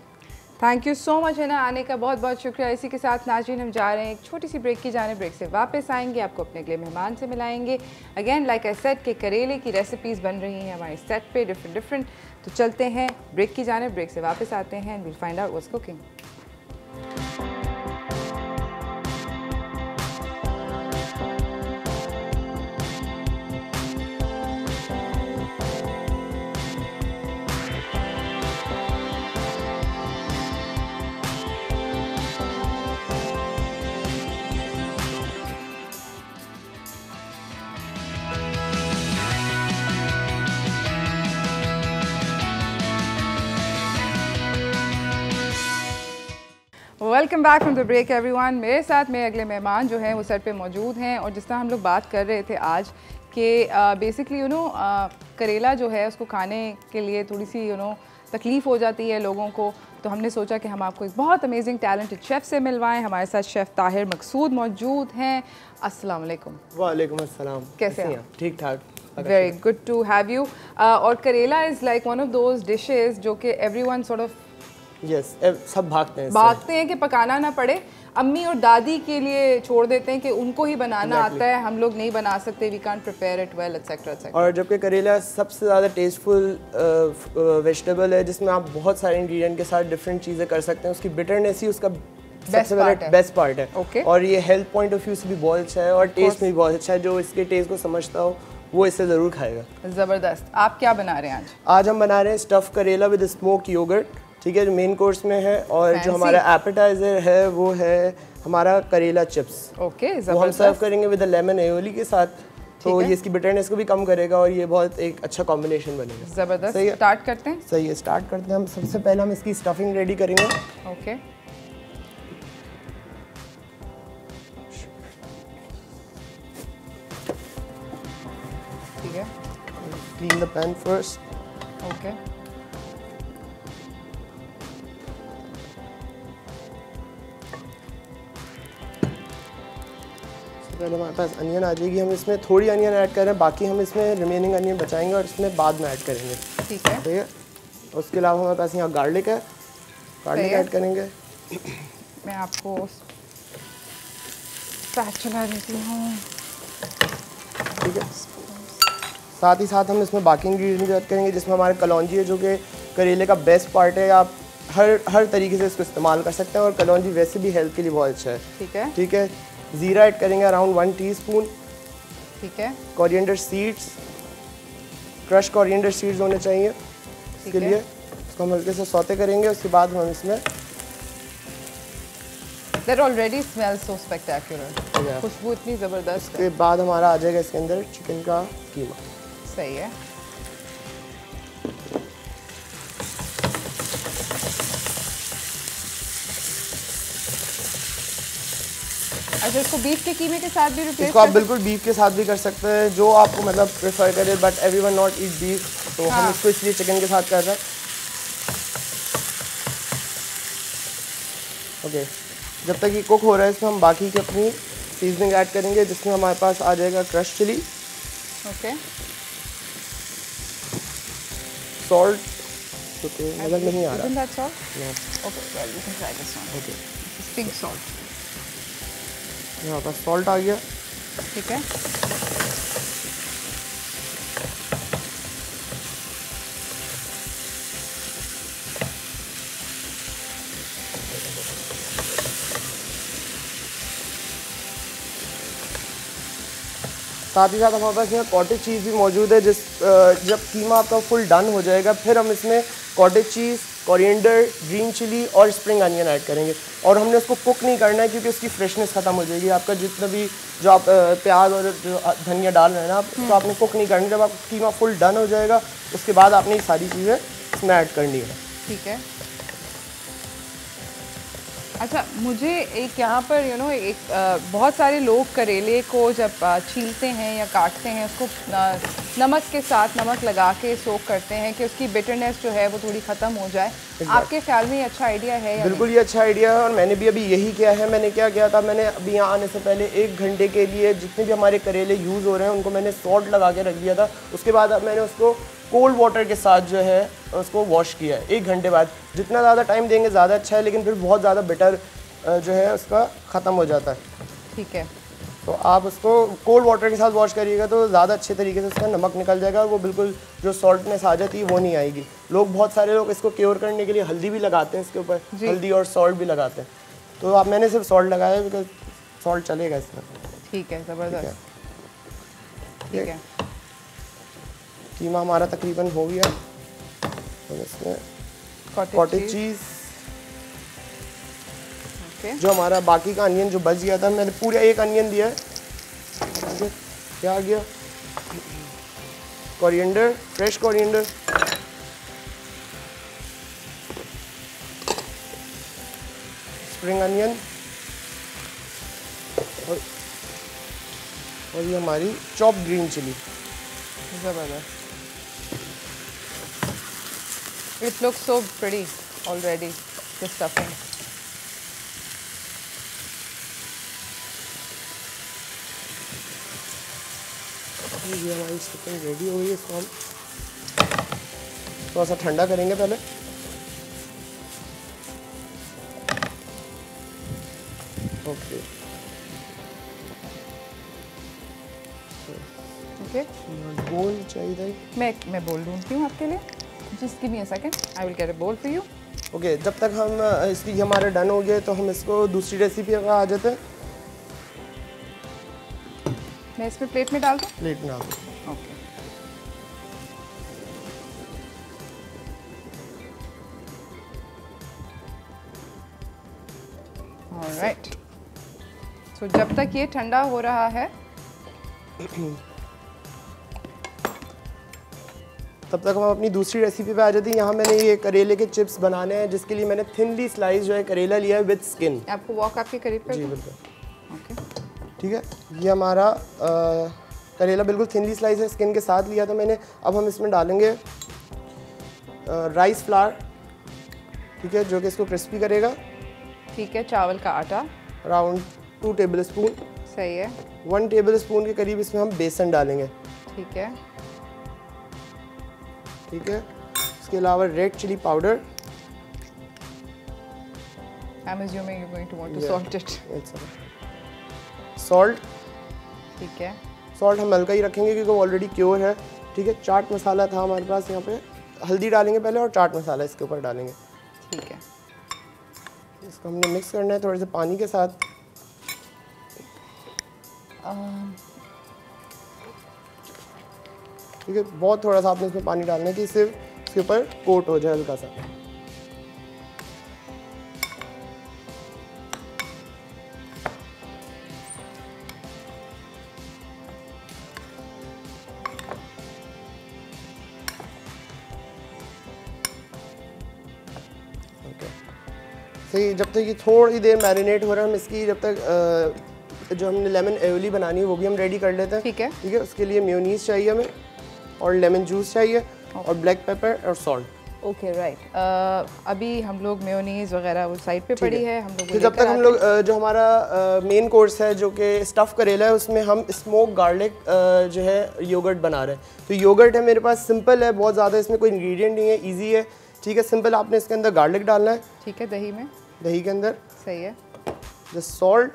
थैंक यू सो मच है ना, आने का बहुत बहुत शुक्रिया। इसी के साथ नाज़रीन हम जा रहे हैं एक छोटी सी ब्रेक की जाने। ब्रेक से वापस आएंगे, आपको अपने अगले मेहमान से मिलाएंगे। अगेन लाइक आई सेड कि करेले की रेसिपीज़ बन रही हैं हमारे सेट पे डिफरेंट। तो चलते हैं ब्रेक की जाने, ब्रेक से वापस आते हैं and will find out what's cooking. Welcome back from the break everyone. मेरे साथ मेरे अगले मेहमान जो हैं वो सर पे मौजूद हैं, और जिस तरह हम लोग बात कर रहे थे आज कि बेसिकली करेला जो है उसको खाने के लिए थोड़ी सी तकलीफ़ हो जाती है लोगों को, तो हमने सोचा कि हम आपको एक बहुत अमेजिंग टैलेंटेड शेफ़ से मिलवाएं। हमारे साथ शेफ़ ताहिर मकसूद मौजूद हैं। अस्सलाम वालेकुम। वालेकुम अस्सलाम। कैसे हैं? ठीक ठाक। Very good to have you. और karela is like one of those dishes जो कि एवरीवन सॉर्ट ऑफ सब भागते हैं कि पकाना ना पड़े। अम्मी और दादी के लिए छोड़ देते हैं कि उनको ही बनाना आता है, हम लोग नहीं बना सकते, we can't prepare it well etcetera etcetera. और जबकि करेला सबसे ज़्यादा टेस्टफुल वेजिटेबल है जिसमें आप बहुत सारे इंग्रेडिएंट के साथ डिफरेंट चीज़ें कर सकते हैं। उसकी बिटरनेस ही उसका बेस्ट पार्ट है। Okay. और ये हेल्थ पॉइंट ऑफ व्यू से भी बहुत अच्छा है और टेस्ट में भी बहुत अच्छा है। जो इसके टेस्ट को समझता हो वो इसे ज़रूर खाएगा। ज़बरदस्त। आप क्या बना रहे हैं आज? आज हम बना रहे हैं स्टफ़ करेला विद स्मोक योगर्ट, ठीक है, जो मेन कोर्स में है। और जो हमारा एपेटाइजर है वो है हमारा करेला चिप्स। ओके, वो हम सर्व करेंगे विद लेमन एयोली के साथ, तो ये इसकी बिटरनेस को भी कम करेगा और ये बहुत एक अच्छा कॉम्बिनेशन बनेगा। ज़बरदस्त। स्टार्ट करते हैं? सही है, स्टार्ट करते हैं। हम सबसे पहले हम इसकी स्टफिंग रेडी करेंगे। ओके, ठीक है। Clean the pan first. Okay, पहले हमारे पास अनियन आ जाएगी, हम इसमें थोड़ी अनियन ऐड कर रहे हैं, बाकी हम इसमें रिमेनिंग अनियन बचाएंगे और इसमें बाद में ऐड करेंगे। ठीक है। उसके अलावा हमारे पास यहाँ गार्लिक है, गार्लिक ऐड करेंगे। मैं आपको स्पैचुला देती हूँ। ठीक है, साथ ही साथ हम इसमें बाकी इंग्रेडिएंट ऐड करेंगे, जिसमें हमारे कलौंजी है, जो कि करेले का बेस्ट पार्ट है। आप हर तरीके से इसको इस्तेमाल कर सकते हैं, और कलौंजी वैसे भी हेल्थ के लिए बहुत अच्छा है। ठीक है, ठीक है। ज़ीरा ऐड करेंगे अराउंड 1 टीस्पून। ठीक है। Coriander seeds, crush coriander seeds होने चाहिए इसके लिए। इसको हम हल्के से सौते करेंगे। उसके बाद हम इसमें That already smells so spectacular. खुशबू इतनी ज़बरदस्त है। उसके बाद हमारा आ जाएगा इसके अंदर चिकन का कीमा। सही है। अच्छा, इसको बीफ के कीमे के साथ भी रिप्लेस? इसको आप बिल्कुल बीफ के साथ भी कर सकते हैं, जो आपको मतलब प्रेफर करे, but everyone not eat beef, तो हम इसको इसलिए चिकन के साथ कर रहे हैं। ओके, जब तक ये कुक हो रहा है, इसमें हम बाकी की अपनी सीजनिंग ऐड करेंगे, जिसमें हमारे पास आ जाएगा crush chilli, okay, salt, okay, नजर नहीं आ रहा। Isn't that salt? No. Okay, well you can try this one. Okay. This is pink salt. यहाँ पर सॉल्ट आ गया। ठीक है। साथ ही साथ हमारे पास यहाँ कॉटेज चीज़ भी मौजूद है। जब कीमा आपका फुल डन हो जाएगा, फिर हम इसमें cottage cheese, coriander, green chilli और स्प्रिंग अनियन ऐड करेंगे। और हमने उसको कुक नहीं करना है, क्योंकि उसकी फ्रेशनेस ख़त्म हो जाएगी। आपका जितना भी जो आप प्याज और जो धनिया डाल रहे हैं ना आप, तो आपने कुक नहीं करना। जब आपका कीमा फुल डन हो जाएगा, उसके बाद आपने ये सारी चीज़ें इसमें ऐड करनी है। ठीक है। अच्छा, मुझे एक यहाँ पर बहुत सारे लोग करेले को जब छीलते हैं या काटते हैं, उसको नमक के साथ नमक लगा के सोक करते हैं कि उसकी बिटरनेस जो है वो थोड़ी ख़त्म हो जाए। आपके ख्याल में ये अच्छा आइडिया है या बिल्कुल, ये अच्छा आइडिया है, और मैंने भी अभी यही किया है। मैंने क्या किया था, मैंने अभी यहाँ आने से पहले 1 घंटे के लिए जितने भी हमारे करेले यूज़ हो रहे हैं, उनको मैंने सॉल्ट लगा के रख दिया था। उसके बाद अब मैंने उसको कोल्ड वाटर के साथ जो है उसको वॉश किया है 1 घंटे बाद। जितना ज़्यादा टाइम देंगे ज़्यादा अच्छा है, लेकिन फिर बहुत ज़्यादा बिटर जो है उसका ख़त्म हो जाता है। ठीक है, तो आप उसको कोल्ड वाटर के साथ वॉश करिएगा तो ज़्यादा अच्छे तरीके से उसका नमक निकल जाएगा, और वो बिल्कुल जो सॉल्टनेस आ जाती है वो नहीं आएगी। बहुत सारे लोग इसको क्योर करने के लिए हल्दी भी लगाते हैं इसके ऊपर, हल्दी और सॉल्ट भी लगाते हैं। तो आप मैंने सिर्फ सॉल्ट लगाया है, बिकॉज सॉल्ट चलेगा इसमें। ठीक है, ज़बरदस्त। ठीक है, कीमा हमारा तकरीबन हो गया। तो इसमें कॉटेज चीज़, जो हमारा बाकी का अनियन जो बच गया था, मैंने पूरा 1 अनियन दिया है। क्या आ गया, coriander, fresh coriander, spring onion, और ये हमारी चॉप ग्रीन चिली। ज़बरदस्त। It looks so pretty already, the stuffing. ये हमारी स्टफिंग रेडी हो गई है। इसको हम थोड़ा सा ठंडा करेंगे पहले। ओके ओके, बोल चाहिए। मैं बोल ढूंढती हूँ आपके लिए। Just give me a second, I will get a बोल फॉर यू। ओके, जब तक हम इसकी हमारे डन हो गए, तो हम इसको दूसरी रेसिपी पर आ जाते हैं। मैं इसमें प्लेट में डाल दूँ? प्लेट में डाल दूँ। Okay, alright. सो जब तक ये ठंडा हो रहा है, तब तक हम अपनी दूसरी रेसिपी पे आ जाते हैं। यहाँ मैंने ये करेले के चिप्स बनाने हैं, जिसके लिए मैंने थिनली स्लाइस जो है करेला लिया है विद स्किन। आपको वॉक आपके करीब कर जी दूं? बिल्कुल। ओके, ठीक है, ये हमारा करेला बिल्कुल थिनली स्लाइस है, स्किन के साथ लिया था मैंने। अब हम इसमें डालेंगे राइस फ्लावर, ठीक है, जो कि इसको क्रिस्पी करेगा। ठीक है, चावल का आटा अराउंड 2 टेबल स्पून। सही है। 1 टेबल स्पून के करीब इसमें हम बेसन डालेंगे। ठीक है, ठीक है, इसके अलावा red chilli powder, I'm assuming you're going to want to salt it. Salt, ठीक है। सॉल्ट हम हल्का ही रखेंगे क्योंकि वो ऑलरेडी क्योर है, ठीक है। चाट मसाला था हमारे पास यहाँ पे, हल्दी डालेंगे पहले और चाट मसाला इसके ऊपर डालेंगे, ठीक है। इसको हमने मिक्स करना है थोड़े से पानी के साथ। ठीक है, बहुत थोड़ा सा आपने इसमें पानी डालना है कि सिर्फ इसके ऊपर कोट हो जाए हल्का सा। सही, जब तक ये थोड़ी देर मैरिनेट हो रहा है हम इसकी, जब तक जो हमने लेमन एयोली बनानी है वो भी हम रेडी कर लेते हैं। ठीक है, ठीक है। उसके लिए मेयोनीज चाहिए हमें और लेमन जूस चाहिए और ब्लैक पेपर और सॉल्ट। Okay, right. अभी हम लोग मेयोनीज वगैरह वो साइड पे पड़ी है, हम लोग तो जब तक हम लोग जो हमारा मेन कोर्स है जो कि स्टफ़ करेला है, उसमें हम स्मोक गार्लिक जो है योगर्ट बना रहे हैं। तो योगर्ट है मेरे पास, सिंपल है, बहुत ज़्यादा इसमें कोई इंग्रेडिएंट नहीं है, ईजी है। ठीक है, सिंपल आपने इसके अंदर गार्लिक डालना है। ठीक है, दही में, दही के अंदर सही है, just salt,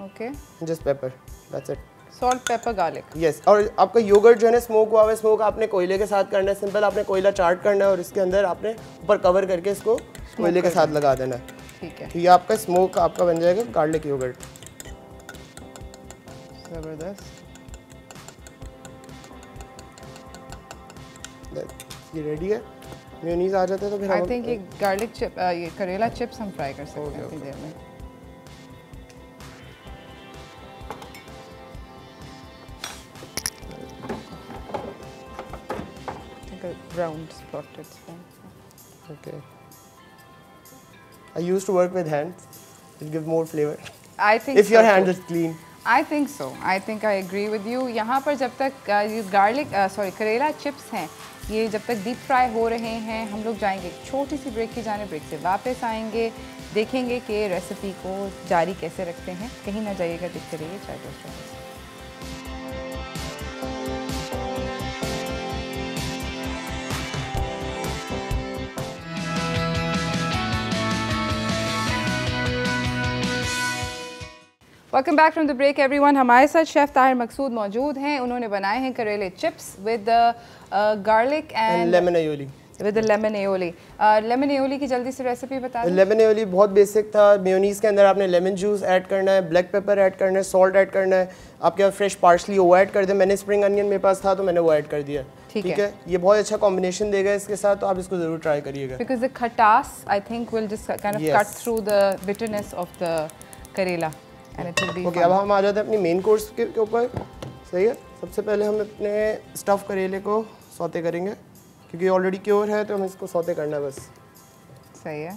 okay, just paper, that's it. Salt, paper, garlic, yes. और आपका योगर्ट जो है ना स्मोक हुआ है, स्मोक आपने कोयले के साथ करना है। सिंपल आपने कोयला चार्ट करना है और इसके अंदर आपने ऊपर कवर करके इसको कोयले के साथ लगा देना है। ठीक है, तो ये आपका स्मोक आपका बन जाएगा गार्लिक योगर्ट। ज़बरदस्त। ये रेडी है, मेयोनीज आ जाता है तो फिर आई थिंक ये गार्लिक चिप, ये करेला चिप्स हम फ्राई कर सकते हैं इतनी देर में। Round spotted spoons. Okay. I used to work with hands. It gives more flavor. I think if your hand is clean. I think so. I think I agree with you. यहाँ पर जब तक ये करेला चिप्स हैं, ये जब तक डीप फ्राई हो रहे हैं, हम लोग जाएंगे एक छोटी सी ब्रेक की जाने, ब्रेक से वापस आएंगे, देखेंगे कि रेसिपी को जारी कैसे रखते हैं। कहीं ना जाइएगा, देखते रहिए chai toast. Welcome back from the break everyone. हमारे साथ शेफ़ ताहिर मकसूद मौजूद हैं। उन्होंने बनाए हैं करेले chips with garlic and lemon aioli. With lemon aioli. Lemon aioli की जल्दी से रेसिपी बता दें। लेमन एयोली बहुत बेसिक था। मेयोनीज के अंदर आपने लेमन जूस ऐड करना है, ब्लैक पेपर ऐड करना है, सॉल्ट ऐड करना है, आपके यहाँ फ्रेश पार्सली वो ऐड कर दें। मैंने स्प्रिंग अनियन मेरे पास था तो मैंने वो ऐड कर दिया। ठीक है, ये बहुत अच्छा कॉम्बिनेशन देगा इसके साथ, तो आप इसको जरूर ट्राई करिएगा। बिकॉज द खटास I think will just kind of cut through the bitterness of the करेला। ओके, अब हम आ जाते हैं अपनी मेन कोर्स के ऊपर। सही है, सबसे पहले हम अपने स्टफ़ करेले को सौते करेंगे क्योंकि ऑलरेडी क्योर है तो हम इसको सौते करना है बस। सही है।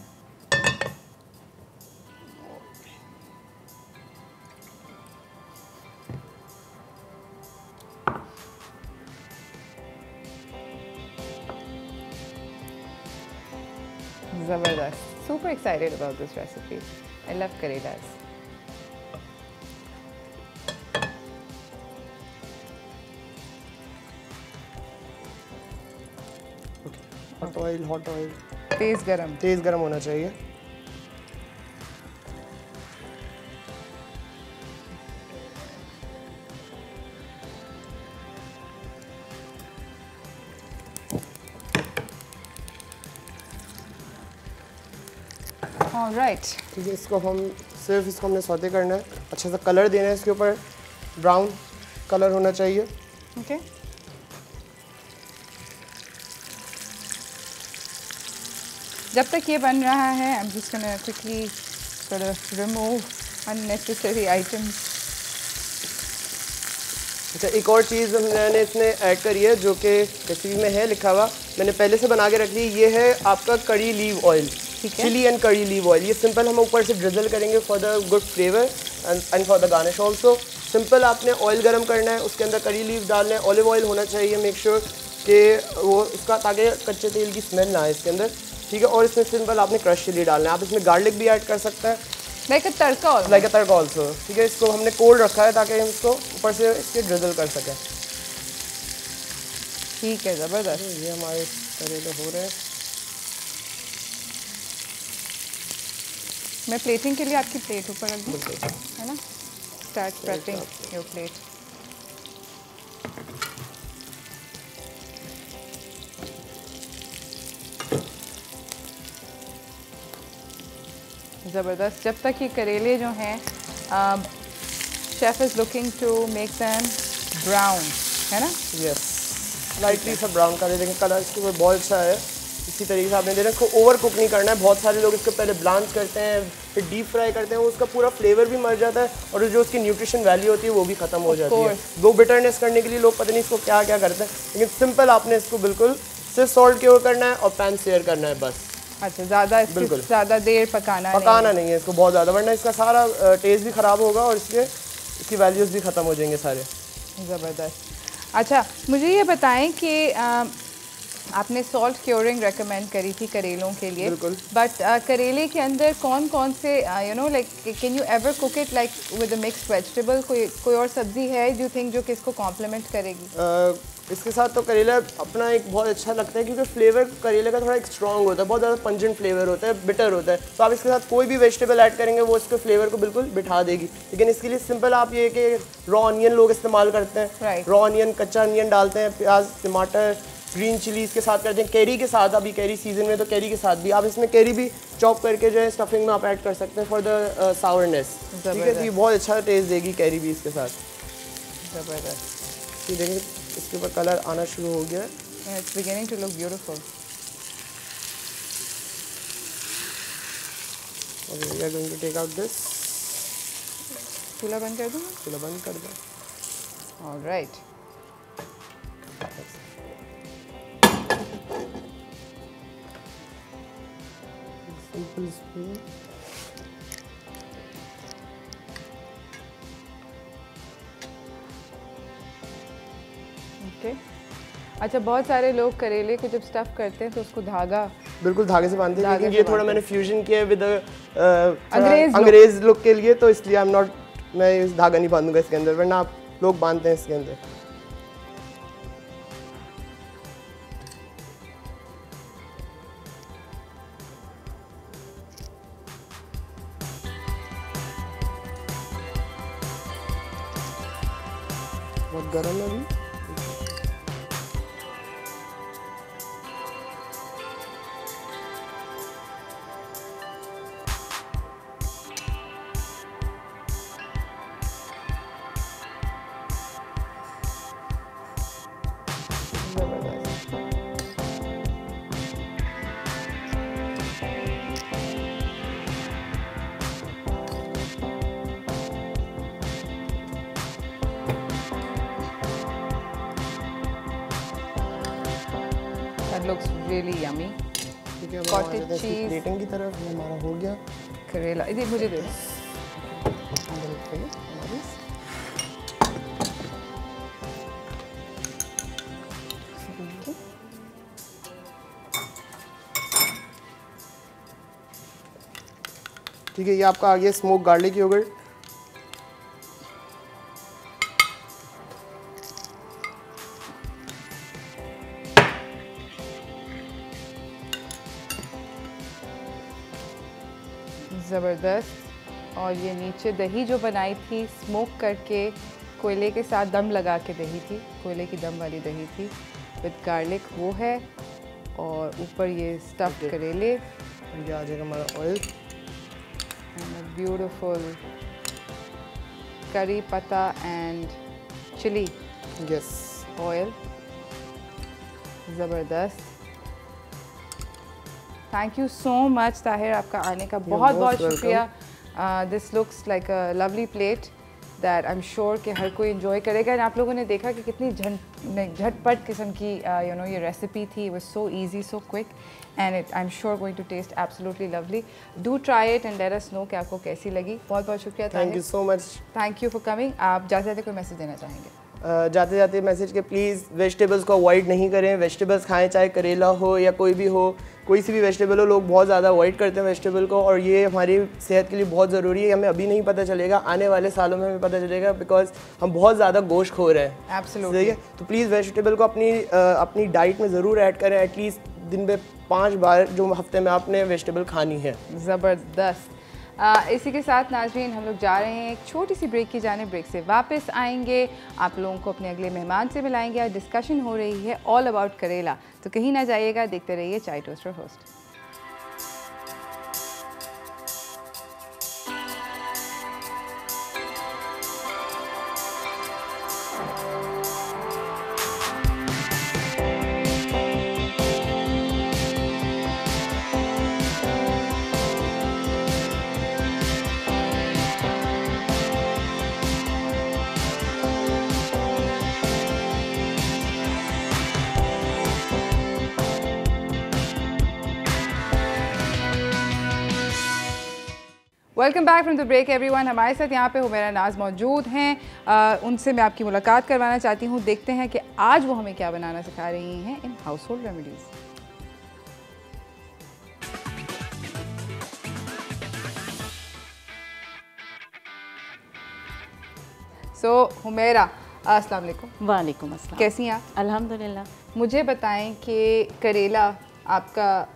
ज़बरदस्त। Super excited about this recipe. I love karelas. Hot oil तेज़ गरम होना चाहिए। ऑलराइट, ठीक है, इसको हमने सौते करना है, अच्छा सा कलर देना है इसके ऊपर, ब्राउन कलर होना चाहिए। ओके, जब तक ये बन रहा है I'm just gonna quickly sort of remove unnecessary items. अच्छा, एक और चीज़ मैंने इसमें ऐड करी है जो कि रेसिपी में है लिखा हुआ, मैंने पहले से बना के रख ली। ये है आपका करी लीव ऑयल, चिली एंड करी लीव ऑयल। ये सिंपल हम ऊपर से ड्रिजल करेंगे for the good flavour and for the garnish also. Simple आपने ऑयल गर्म करना है, उसके अंदर करी लीव डालना है, ऑलिव ऑयल होना चाहिए, मेक श्योर कि वो इसका, ताकि कच्चे तेल की स्मेल ना आए इसके अंदर। ठीक है, और इसमें सिंपल आपने क्रश चिली डालना है। आप इसमें गार्लिक भी ऐड कर सकते हैं, लाइक अ तड़का ऑल्सो। ठीक है, इसको हमने कोल्ड रखा है ताकि हम इसको ऊपर से इसके ड्रिजल कर सकें। ठीक है, ज़बरदस्त। ये हमारे करेले हो रहे हैं। मैं प्लेटिंग के लिए आपकी प्लेट ऊपर रख दूँ, है ना? Start prepping your plate. ज़बरदस्त। जब तक ये करेले जो हैं chef is looking to make them brown, है ना? यस, लाइटली सा ब्राउन कर देंगे। कलर इसके ऊपर बहुत अच्छा है। इसी तरीके से आपने देना, इसको ओवर कुक नहीं करना है। बहुत सारे लोग इसको पहले ब्लांच करते हैं, फिर डीप फ्राई करते हैं, उसका पूरा फ्लेवर भी मर जाता है और जो उसकी न्यूट्रिशन वैल्यू होती है वो भी खत्म हो जाती है। वो बिटरनेस करने के लिए लोग पता नहीं इसको क्या क्या करते हैं, लेकिन सिंपल आपने इसको बिल्कुल सिर्फ सॉल्ट के ऊपर करना है और पैन सेयर करना है बस। अच्छा, ज़्यादा देर पकाना नहीं है इसको बहुत ज़्यादा, वरना इसका सारा टेस्ट भी ख़राब होगा और इसकी वैल्यूज़ भी ख़त्म हो जाएंगे सारे। ज़बरदस्त। अच्छा, मुझे ये बताएं कि आपने सॉल्ट क्योरिंग रेकमेंड करी थी करेलों के लिए, बट करेले के अंदर कौन कौन से you know like can you ever cook it like with a mixed vegetable? कोई और सब्जी है जो थिंक जो कि इसको कॉम्प्लीमेंट करेगी? इसके साथ तो करेला अपना एक बहुत अच्छा लगता है, क्योंकि फ्लेवर करेले का थोड़ा एक स्ट्रॉन्ग होता है, बहुत ज़्यादा पंजेंट फ्लेवर होता है, बिटर होता है। तो आप इसके साथ कोई भी वेजिटेबल ऐड करेंगे वो इसके फ्लेवर को बिल्कुल बिठा देगी। लेकिन इसके लिए सिंपल आप ये कि रॉ ऑनियन लोग इस्तेमाल करते हैं, रॉ ऑनियन, कच्चा ऑनियन डालते हैं, प्याज, टमाटर, ग्रीन चिली इसके साथ करते हैं। कैरी के साथ, अभी कैरी सीजन में तो कैरी के साथ भी आप इसमें कैरी भी चॉप करके जो है स्टफिंग में आप ऐड कर सकते हैं फॉर द सावरनेस। ठीक है, ये बहुत अच्छा टेस्ट देगी कैरी भी इसके साथ। ज़बरदस्त। ये देखिए इसके ऊपर कलर आना शुरू हो गया है। It's beginning to look beautiful. और we are going to take out this. चूल्हा बंद कर दूँ? चूल्हा बंद कर दो। ऑलराइट। Simple spoon. ओके। अच्छा, बहुत सारे लोग करेले को जब स्टफ करते हैं तो उसको धागा, बिल्कुल धागे से बांधते हैं, लेकिन ये थोड़ा मैंने फ्यूजन किया है विद अंग्रेज लुक के लिए, तो इसलिए मैं इस धागा नहीं बांधूंगा इसके अंदर, वरना आप लोग बांधते हैं इसके अंदर। बहुत गर्म है अभी। That looks really yummy. ठीक है, Cottage cheese, प्लेटिंग की तरफ ये हमारा हो गया। करेला इधर मुझे दे दो। ठीक है, ये आपका आ गया स्मोक गार्लिक योगर्ट। ज़बरदस्त। और ये नीचे दही जो बनाई थी स्मोक करके, कोयले के साथ दम लगा के दही थी, कोयले की दम वाली दही थी विद गार्लिक, वो है। और ऊपर ये स्टफ्ड करेले, ये आ जाएगा हमारा ऑयल, ब्यूटीफुल करी पत्ता एंड चिली यस ऑयल। ज़बरदस्त। Thank you so much Tahir, आपका आने का बहुत बहुत शुक्रिया। This looks like a lovely plate that I am sure कि हर कोई इन्जॉय करेगा। एंड आप लोगों ने देखा कि कितनी झटपट किस्म की यू नो ये रेसिपी थी। It was so easy, so quick, and it I am sure going to taste absolutely lovely. Do try it and let us know कि आपको कैसी लगी। बहुत बहुत शुक्रिया Tahir. Thank you so much. Thank you for coming. आप जाते जाते कोई मैसेज देना चाहेंगे? जाते जाते मैसेज के प्लीज़ वेजिटेबल्स को अवॉइड नहीं करें। वेजिटेबल्स खाएं, चाहे करेला हो या कोई भी हो, कोई सी भी वेजिटेबल हो। लोग बहुत ज़्यादा अवॉइड करते हैं वेजिटेबल को, और ये हमारी सेहत के लिए बहुत ज़रूरी है। हमें अभी नहीं पता चलेगा, आने वाले सालों में हमें पता चलेगा, बिकॉज हम बहुत ज़्यादा गोश्त खो रहे हैं। एब्सोल्युटली। ठीक है, तो प्लीज़ वेजिटेबल को अपनी डाइट में ज़रूर ऐड करें। एटलीस्ट दिन में 5 बार जो हफ्ते में आपने वेजिटेबल खानी है। ज़बरदस्त। इसी के साथ नाज़रीन हम लोग जा रहे हैं एक छोटी सी ब्रेक की जाने। ब्रेक से वापस आएंगे, आप लोगों को अपने अगले मेहमान से मिलाएंगे। आज डिस्कशन हो रही है ऑल अबाउट करेला, तो कहीं ना जाइएगा, देखते रहिए chai toaster host. Welcome back from the break everyone. हमारे साथ यहाँ पे हुमैरा नाज मौजूद हैं। उनसे मैं आपकी मुलाकात करवाना चाहती हूँ। देखते हैं कि आज वो हमें क्या बनाना सिखा रही हैं इन हाउस होल्ड रेमेडीज़। सो हुमैरा, अस्सलाम वालेकुम। वालेकुम अस्सलाम। कैसी हैं आप? अल्हम्दुलिल्लाह। मुझे बताएं कि करेला आपका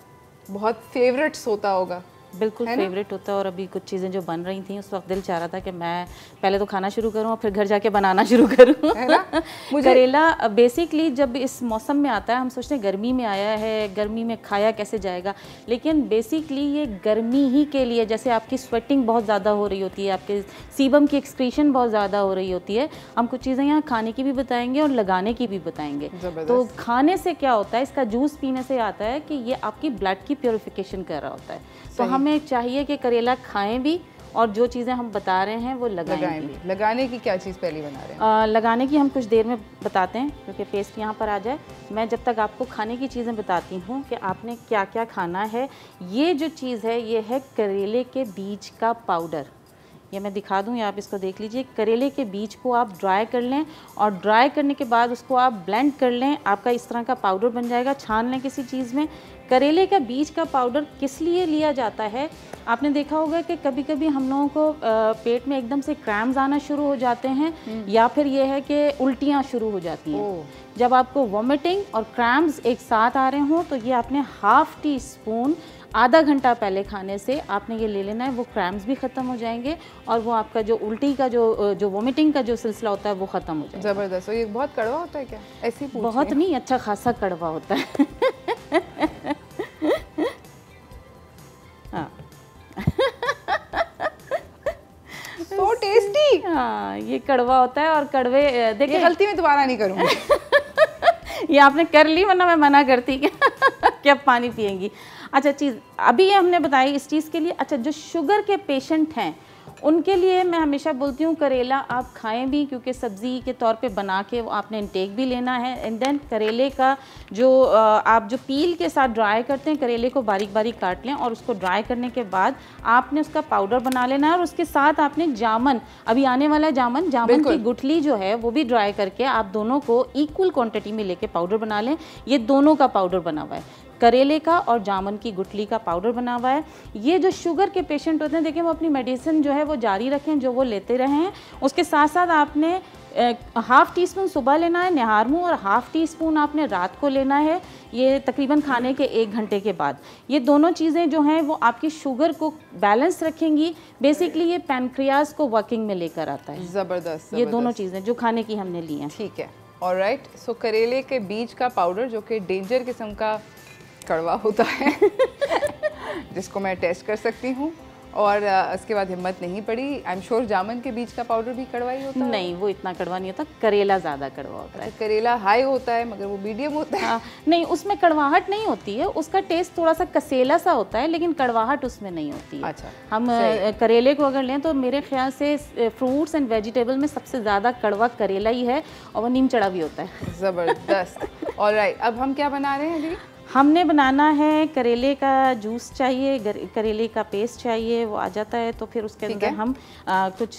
बहुत फेवरेट्स होता होगा। बिल्कुल फेवरेट होता है, और अभी कुछ चीज़ें जो बन रही थी उस वक्त दिल चाह रहा था कि मैं पहले तो खाना शुरू करूं और फिर घर जाके बनाना शुरू करूं, है ना? करेला बेसिकली जब इस मौसम में आता है हम सोचते हैं गर्मी में आया है, गर्मी में खाया कैसे जाएगा, लेकिन बेसिकली ये गर्मी ही के लिए, जैसे आपकी स्वेटिंग बहुत ज़्यादा हो रही होती है, आपके सीबम की एक्सक्रीशन बहुत ज़्यादा हो रही होती है, हम कुछ चीज़ें यहाँ खाने की भी बताएंगे और लगाने की भी बताएंगे। तो खाने से क्या होता है, इसका जूस पीने से आता है कि ये आपकी ब्लड की प्योरिफिकेशन कर रहा होता है। तो हमें चाहिए कि करेला खाएं भी और जो चीज़ें हम बता रहे हैं वो लगाएं भी। लगाने की क्या चीज़ पहले बना रहे हैं? लगाने की हम कुछ देर में बताते हैं, क्योंकि पेस्ट यहाँ पर आ जाए। मैं जब तक आपको खाने की चीज़ें बताती हूँ कि आपने क्या क्या खाना है। ये जो चीज़ है ये है करेले के बीज का पाउडर। ये मैं दिखा दूँ या आप इसको देख लीजिए। करेले के बीज को आप ड्राई कर लें और ड्राई करने के बाद उसको आप ब्लेंड कर लें, आपका इस तरह का पाउडर बन जाएगा। छान लें किसी चीज़ में। करेले का बीज का पाउडर किस लिए लिया जाता है, आपने देखा होगा कि कभी कभी हम लोगों को पेट में एकदम से क्रैम्स आना शुरू हो जाते हैं, या फिर ये है कि उल्टियाँ शुरू हो जाती हैं। जब आपको वॉमिटिंग और क्रैम्स एक साथ आ रहे हों तो ये आपने हाफ़ टी स्पून आधा घंटा पहले खाने से आपने ये ले लेना है। वो क्रैम्स भी ख़त्म हो जाएंगे और वो आपका जो उल्टी का जो वॉमिटिंग का जो सिलसिला होता है वो ख़त्म हो जाएगा। ज़बरदस्त। ये बहुत कड़वा होता है क्या? ऐसी बहुत नहीं, अच्छा खासा कड़वा होता है। हाँ। So tasty। हाँ, ये कड़वा होता है और कड़वे देखिए, गलती में दोबारा नहीं करूँगी। ये आपने कर ली, वरना मैं मना करती कि अब पानी पिएंगी। अच्छा चीज़ अभी ये हमने बताई इस चीज़ के लिए। अच्छा, जो शुगर के पेशेंट हैं उनके लिए मैं हमेशा बोलती हूँ करेला आप खाएं भी, क्योंकि सब्ज़ी के तौर पे बना के वो आपने इंटेक भी लेना है। एंड देन करेले का जो आप जो पील के साथ ड्राई करते हैं, करेले को बारीक बारीक काट लें और उसको ड्राई करने के बाद आपने उसका पाउडर बना लेना है। और उसके साथ आपने जामन, अभी आने वाला जामन की गुठली जो है वो भी ड्राई करके आप दोनों को इक्वल क्वान्टिटी में लेके पाउडर बना लें। ये दोनों का पाउडर बना हुआ है, करेले का और जामुन की गुठली का पाउडर बना हुआ है। ये जो शुगर के पेशेंट होते हैं, देखिए वो अपनी मेडिसिन जो है वो जारी रखें, जो वो लेते रहें। उसके साथ साथ आपने हाफ़ टी स्पून सुबह लेना है निहार मुँह, और हाफ़ टी स्पून आपने रात को लेना है, ये तकरीबन खाने के 1 घंटे के बाद। ये दोनों चीज़ें जो हैं वो आपकी शुगर को बैलेंस रखेंगी। बेसिकली ये पैनक्रियाज को वर्किंग में लेकर आता है। ज़बरदस्त। ये दोनों चीज़ें जो खाने की हमने ली हैं। ठीक है, ऑलराइट। सो करेले के बीज का पाउडर जो कि डेंजर किस्म का कड़वा होता है जिसको मैं टेस्ट कर सकती हूँ, और उसके बाद हिम्मत नहीं पड़ी। आई एम श्योर जामुन के बीज का पाउडर भी कड़वा ही होता है। नहीं, वो इतना कड़वा नहीं होता, करेला ज़्यादा कड़वा होता है। करेला हाई होता है मगर वो मीडियम होता है। नहीं, उसमें कड़वाहट नहीं होती है, उसका टेस्ट थोड़ा सा कसेला सा होता है, लेकिन कड़वाहट उसमें नहीं होती है। अच्छा, हम करेले को अगर लें तो मेरे ख्याल से फ्रूट्स एंड वेजिटेबल में सबसे ज़्यादा कड़वा करेला ही है, और वो नीम चढ़ा भी होता है। ज़बरदस्त। ऑलराइट, अब हम क्या बना रहे हैं अभी? हमने बनाना है करेले का जूस चाहिए, करेले का पेस्ट चाहिए, वो आ जाता है तो फिर उसके अंदर हम कुछ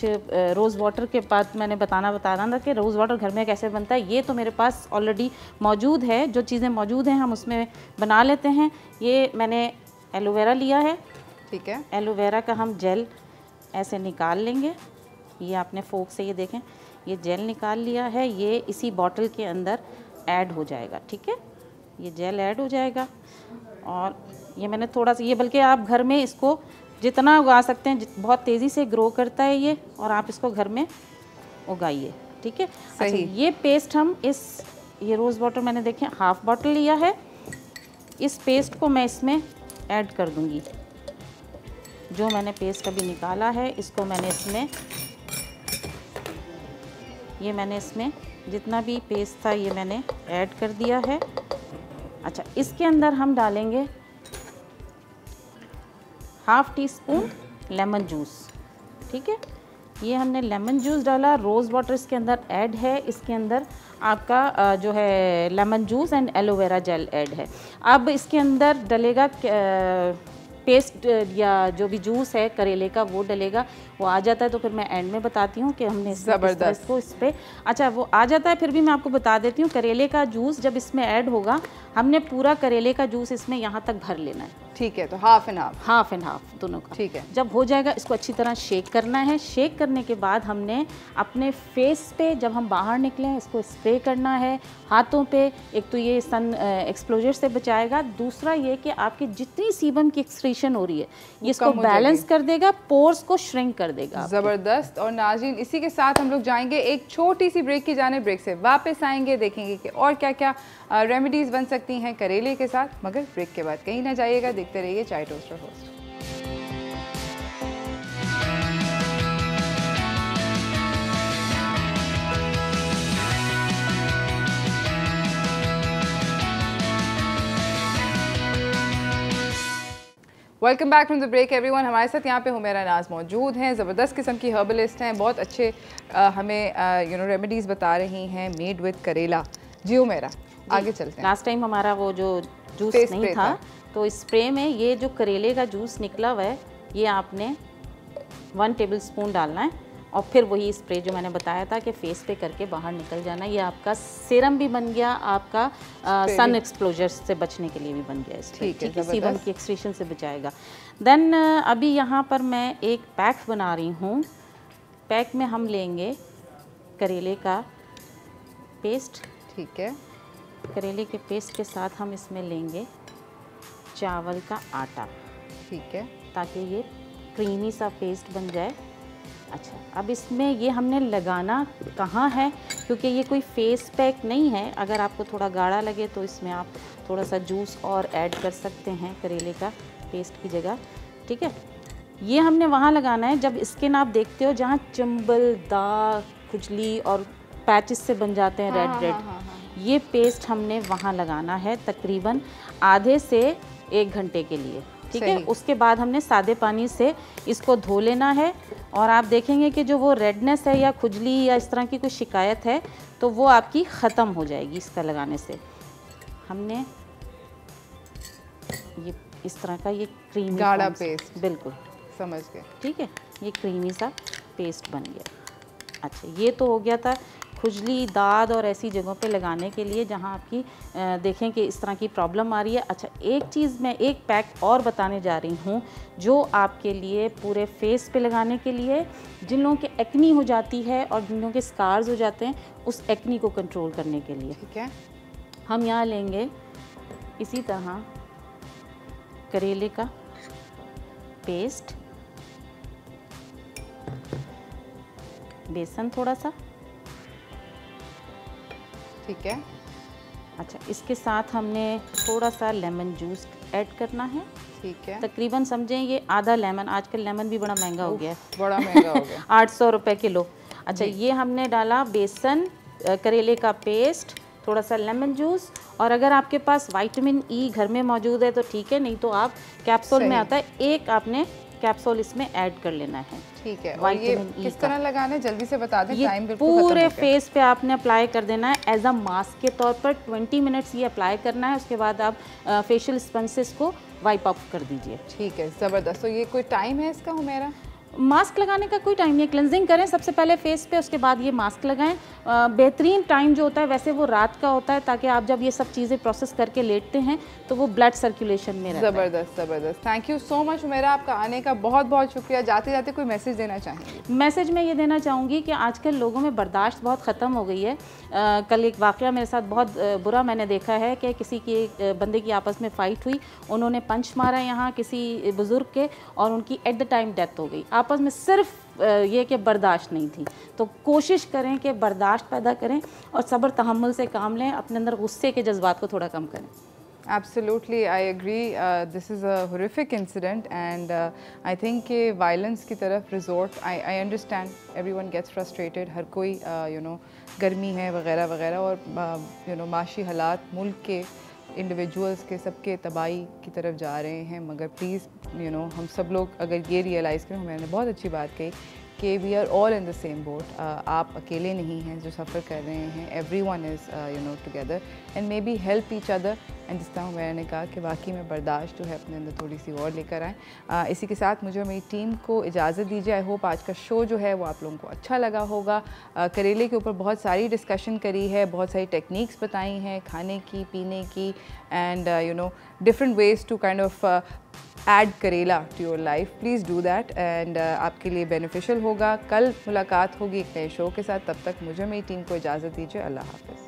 रोज़ वाटर के बाद मैंने बता रहा था कि रोज़ वाटर घर में कैसे बनता है। ये तो मेरे पास ऑलरेडी मौजूद है, जो चीज़ें मौजूद हैं हम उसमें बना लेते हैं। ये मैंने एलोवेरा लिया है, ठीक है। एलोवेरा का हम जेल ऐसे निकाल लेंगे। ये आपने फोक से ये देखें, ये जेल निकाल लिया है, ये इसी बॉटल के अंदर ऐड हो जाएगा। ठीक है, ये जेल ऐड हो जाएगा। और ये मैंने थोड़ा सा, ये बल्कि आप घर में इसको जितना उगा सकते हैं, बहुत तेज़ी से ग्रो करता है ये, और आप इसको घर में उगाइए, ठीक है। अच्छा, ये पेस्ट हम ये रोज़ वाटर मैंने देखें हाफ बॉटल लिया है, इस पेस्ट को मैं इसमें ऐड कर दूंगी। जो मैंने पेस्ट अभी निकाला है इसको मैंने इसमें जितना भी पेस्ट था ये मैंने ऐड कर दिया है। अच्छा, इसके अंदर हम डालेंगे half tea spoon lemon juice, ठीक है। ये हमने लेमन जूस डाला, रोज़ वाटर इसके अंदर ऐड है, इसके अंदर आपका जो है lemon juice and aloe vera gel add है। अब इसके अंदर डलेगा पेस्ट या जो भी जूस है करेले का वो डलेगा, वो आ जाता है तो फिर मैं एंड में बताती हूँ कि हमने इसको इस पर। अच्छा, वो आ जाता है फिर भी मैं आपको बता देती हूँ, करेले का जूस जब इसमें ऐड होगा हमने पूरा करेले का जूस इसमें यहाँ तक भर लेना है, ठीक है। तो हाफ एंड हाफ दोनों का, ठीक है। जब हो जाएगा इसको अच्छी तरह शेक करना है। शेक करने के बाद हमने अपने फेस पे जब हम बाहर निकले हैं इसको स्प्रे करना है हाथों पे। एक तो ये सन एक्सपोजर से बचाएगा, दूसरा ये कि आपकी जितनी सीबम की एक्सक्रीशन हो रही है ये इसको बैलेंस कर देगा, पोर्स को श्रिंक कर देगा। ज़बरदस्त। और नाज़रीन, इसी के साथ हम लोग जाएंगे एक छोटी सी ब्रेक की जाने, ब्रेक से वापस आएंगे, देखेंगे कि और क्या क्या रेमेडीज़ बन सकती हैं करेले के साथ। मगर ब्रेक के बाद कहीं ना जाइएगा, देखते रहिए chai toaster host. Welcome back from the break everyone. हमारे साथ यहाँ पे हुमैरा नाज मौजूद हैं, ज़बरदस्त किस्म की हर्बलिस्ट हैं, बहुत अच्छे हमें रेमेडीज़ बता रही हैं मेड विद करेला। जी हुमैरा, आगे चलते हैं। लास्ट टाइम हमारा वो जो जूस नहीं था तो स्प्रे में ये जो करेले का जूस निकला हुआ है ये आपने 1 टेबल स्पून डालना है, और फिर वही स्प्रे जो मैंने बताया था कि फेस पे करके बाहर निकल जाना। ये आपका सीरम भी बन गया, आपका सन एक्सपोजर से बचने के लिए भी बन गया, ठीक है, सीरम की एक्सक्रीशन से बचाएगा। देन अभी यहाँ पर मैं एक पैक बना रही हूँ। पैक में हम लेंगे करेले का पेस्ट, ठीक है। करेले के पेस्ट के साथ हम इसमें लेंगे चावल का आटा, ठीक है, ताकि ये क्रीमी सा पेस्ट बन जाए। अच्छा, अब इसमें ये हमने लगाना कहाँ है, क्योंकि ये कोई फेस पैक नहीं है। अगर आपको थोड़ा गाढ़ा लगे तो इसमें आप थोड़ा सा जूस और ऐड कर सकते हैं करेले का पेस्ट की जगह, ठीक है। ये हमने वहाँ लगाना है जब स्किन आप देखते हो जहाँ चंबल, दाग, खुजली और पैचेस से बन जाते हैं रेड, ये पेस्ट हमने वहाँ लगाना है तकरीबन आधे से 1 घंटे के लिए, ठीक है। उसके बाद हमने सादे पानी से इसको धो लेना है, और आप देखेंगे कि जो वो रेडनेस है या खुजली या इस तरह की कोई शिकायत है तो वो आपकी ख़त्म हो जाएगी इसका लगाने से। हमने ये इस तरह का ये क्रीमी गाढ़ा पेस्ट, बिल्कुल समझ गए, ठीक है, ये क्रीमी सा पेस्ट बन गया। अच्छा, ये तो हो गया था खुजली, दाद और ऐसी जगहों पे लगाने के लिए जहाँ आपकी देखें कि इस तरह की प्रॉब्लम आ रही है। अच्छा, एक चीज़ मैं एक पैक और बताने जा रही हूँ जो आपके लिए पूरे फेस पे लगाने के लिए, जिन लोगों के एक्नी हो जाती है और जिन लोगों के स्कार्स हो जाते हैं उस एक्नी को कंट्रोल करने के लिए, ठीक है। हम यहाँ लेंगे इसी तरह करेले का पेस्ट, बेसन थोड़ा सा, ठीक है। अच्छा, इसके साथ हमने थोड़ा सा लेमन जूस ऐड करना है, ठीक है। तकरीबन समझें ये आधा लेमन, आजकल लेमन भी बड़ा महंगा हो गया है, बड़ा महंगा हो गया 800 रुपये किलो। अच्छा, ये हमने डाला बेसन, करेले का पेस्ट, थोड़ा सा लेमन जूस, और अगर आपके पास विटामिन ई घर में मौजूद है तो ठीक है, नहीं तो आप कैप्सूल में आता है, एक आपने कैप्सूल इसमें ऐड कर लेना है, ठीक है। और ये किस तरह लगाना है जल्दी से बता दें, टाइम बिल्कुल पूरे फेस पे आपने अप्लाई कर देना है एज अ मास्क के तौर पर। 20 मिनट्स ये अप्लाई करना है, उसके बाद आप फेशियल स्पंसेस को वाइप ऑफ कर दीजिए, ठीक है। ज़बरदस्त। तो ये कोई टाइम है इसका हुमैरा? मास्क लगाने का कोई टाइम नहीं है, क्लेंजिंग करें सबसे पहले फेस पे, उसके बाद ये मास्क लगाएं। बेहतरीन टाइम जो होता है वैसे वो रात का होता है, ताकि आप जब ये सब चीज़ें प्रोसेस करके लेटते हैं तो वो ब्लड सर्कुलेशन में रहता है। ज़बरदस्त ज़बरदस्त, thank you so much Umera, आपका आने का बहुत बहुत शुक्रिया। जाते जाते कोई मैसेज देना चाहेंगे? मैसेज मैं ये देना चाहूँगी कि आजकल लोगों में बर्दाश्त बहुत ख़त्म हो गई है। कल एक वाक़या मेरे साथ बहुत बुरा मैंने देखा है कि किसी की बंदे की आपस में फ़ाइट हुई, उन्होंने पंच मारा यहाँ किसी बुज़ुर्ग के, और उनकी एट द टाइम डेथ हो गई। आपस में सिर्फ ये कि बर्दाश्त नहीं थी। तो कोशिश करें कि बर्दाश्त पैदा करें और सब्र तहम्मुल से काम लें, अपने अंदर गुस्से के जज्बात को थोड़ा कम करें। Absolutely, I agree. This is a horrific incident, and I think कि violence की तरफ resort. I understand everyone gets frustrated. हर कोई गर्मी है वगैरह वगैरह, और माशी हालात मुल्क के इंडिविजुअल्स के सबके तबाही की तरफ जा रहे हैं। मगर प्लीज़ हम सब लोग अगर ये रियलाइज़ करें, मैंने बहुत अच्छी बात कही कि we are all in the same boat. आप अकेले नहीं हैं जो सफ़र कर रहे हैं, everyone is together and maybe help each other. And जिस तरह मैंने कहा कि वाकई में बर्दाश्त जो है अपने अंदर थोड़ी सी और लेकर आएँ। इसी के साथ मुझे मेरी टीम को इजाज़त दीजिए। आई होप आज का शो जो है वो आप लोगों को अच्छा लगा होगा। करेले के ऊपर बहुत सारी डिस्कशन करी है, बहुत सारी टेक्निक्स बताई हैं खाने की, पीने की, and different ways to kind of add karela to your life. Please do that, and आपके लिए बेनिफिशियल होगा। कल मुलाकात होगी एक नए शो के साथ, तब तक मुझे मेरी टीम को इजाज़त दीजिए। अल्लाह हाफ़िज़।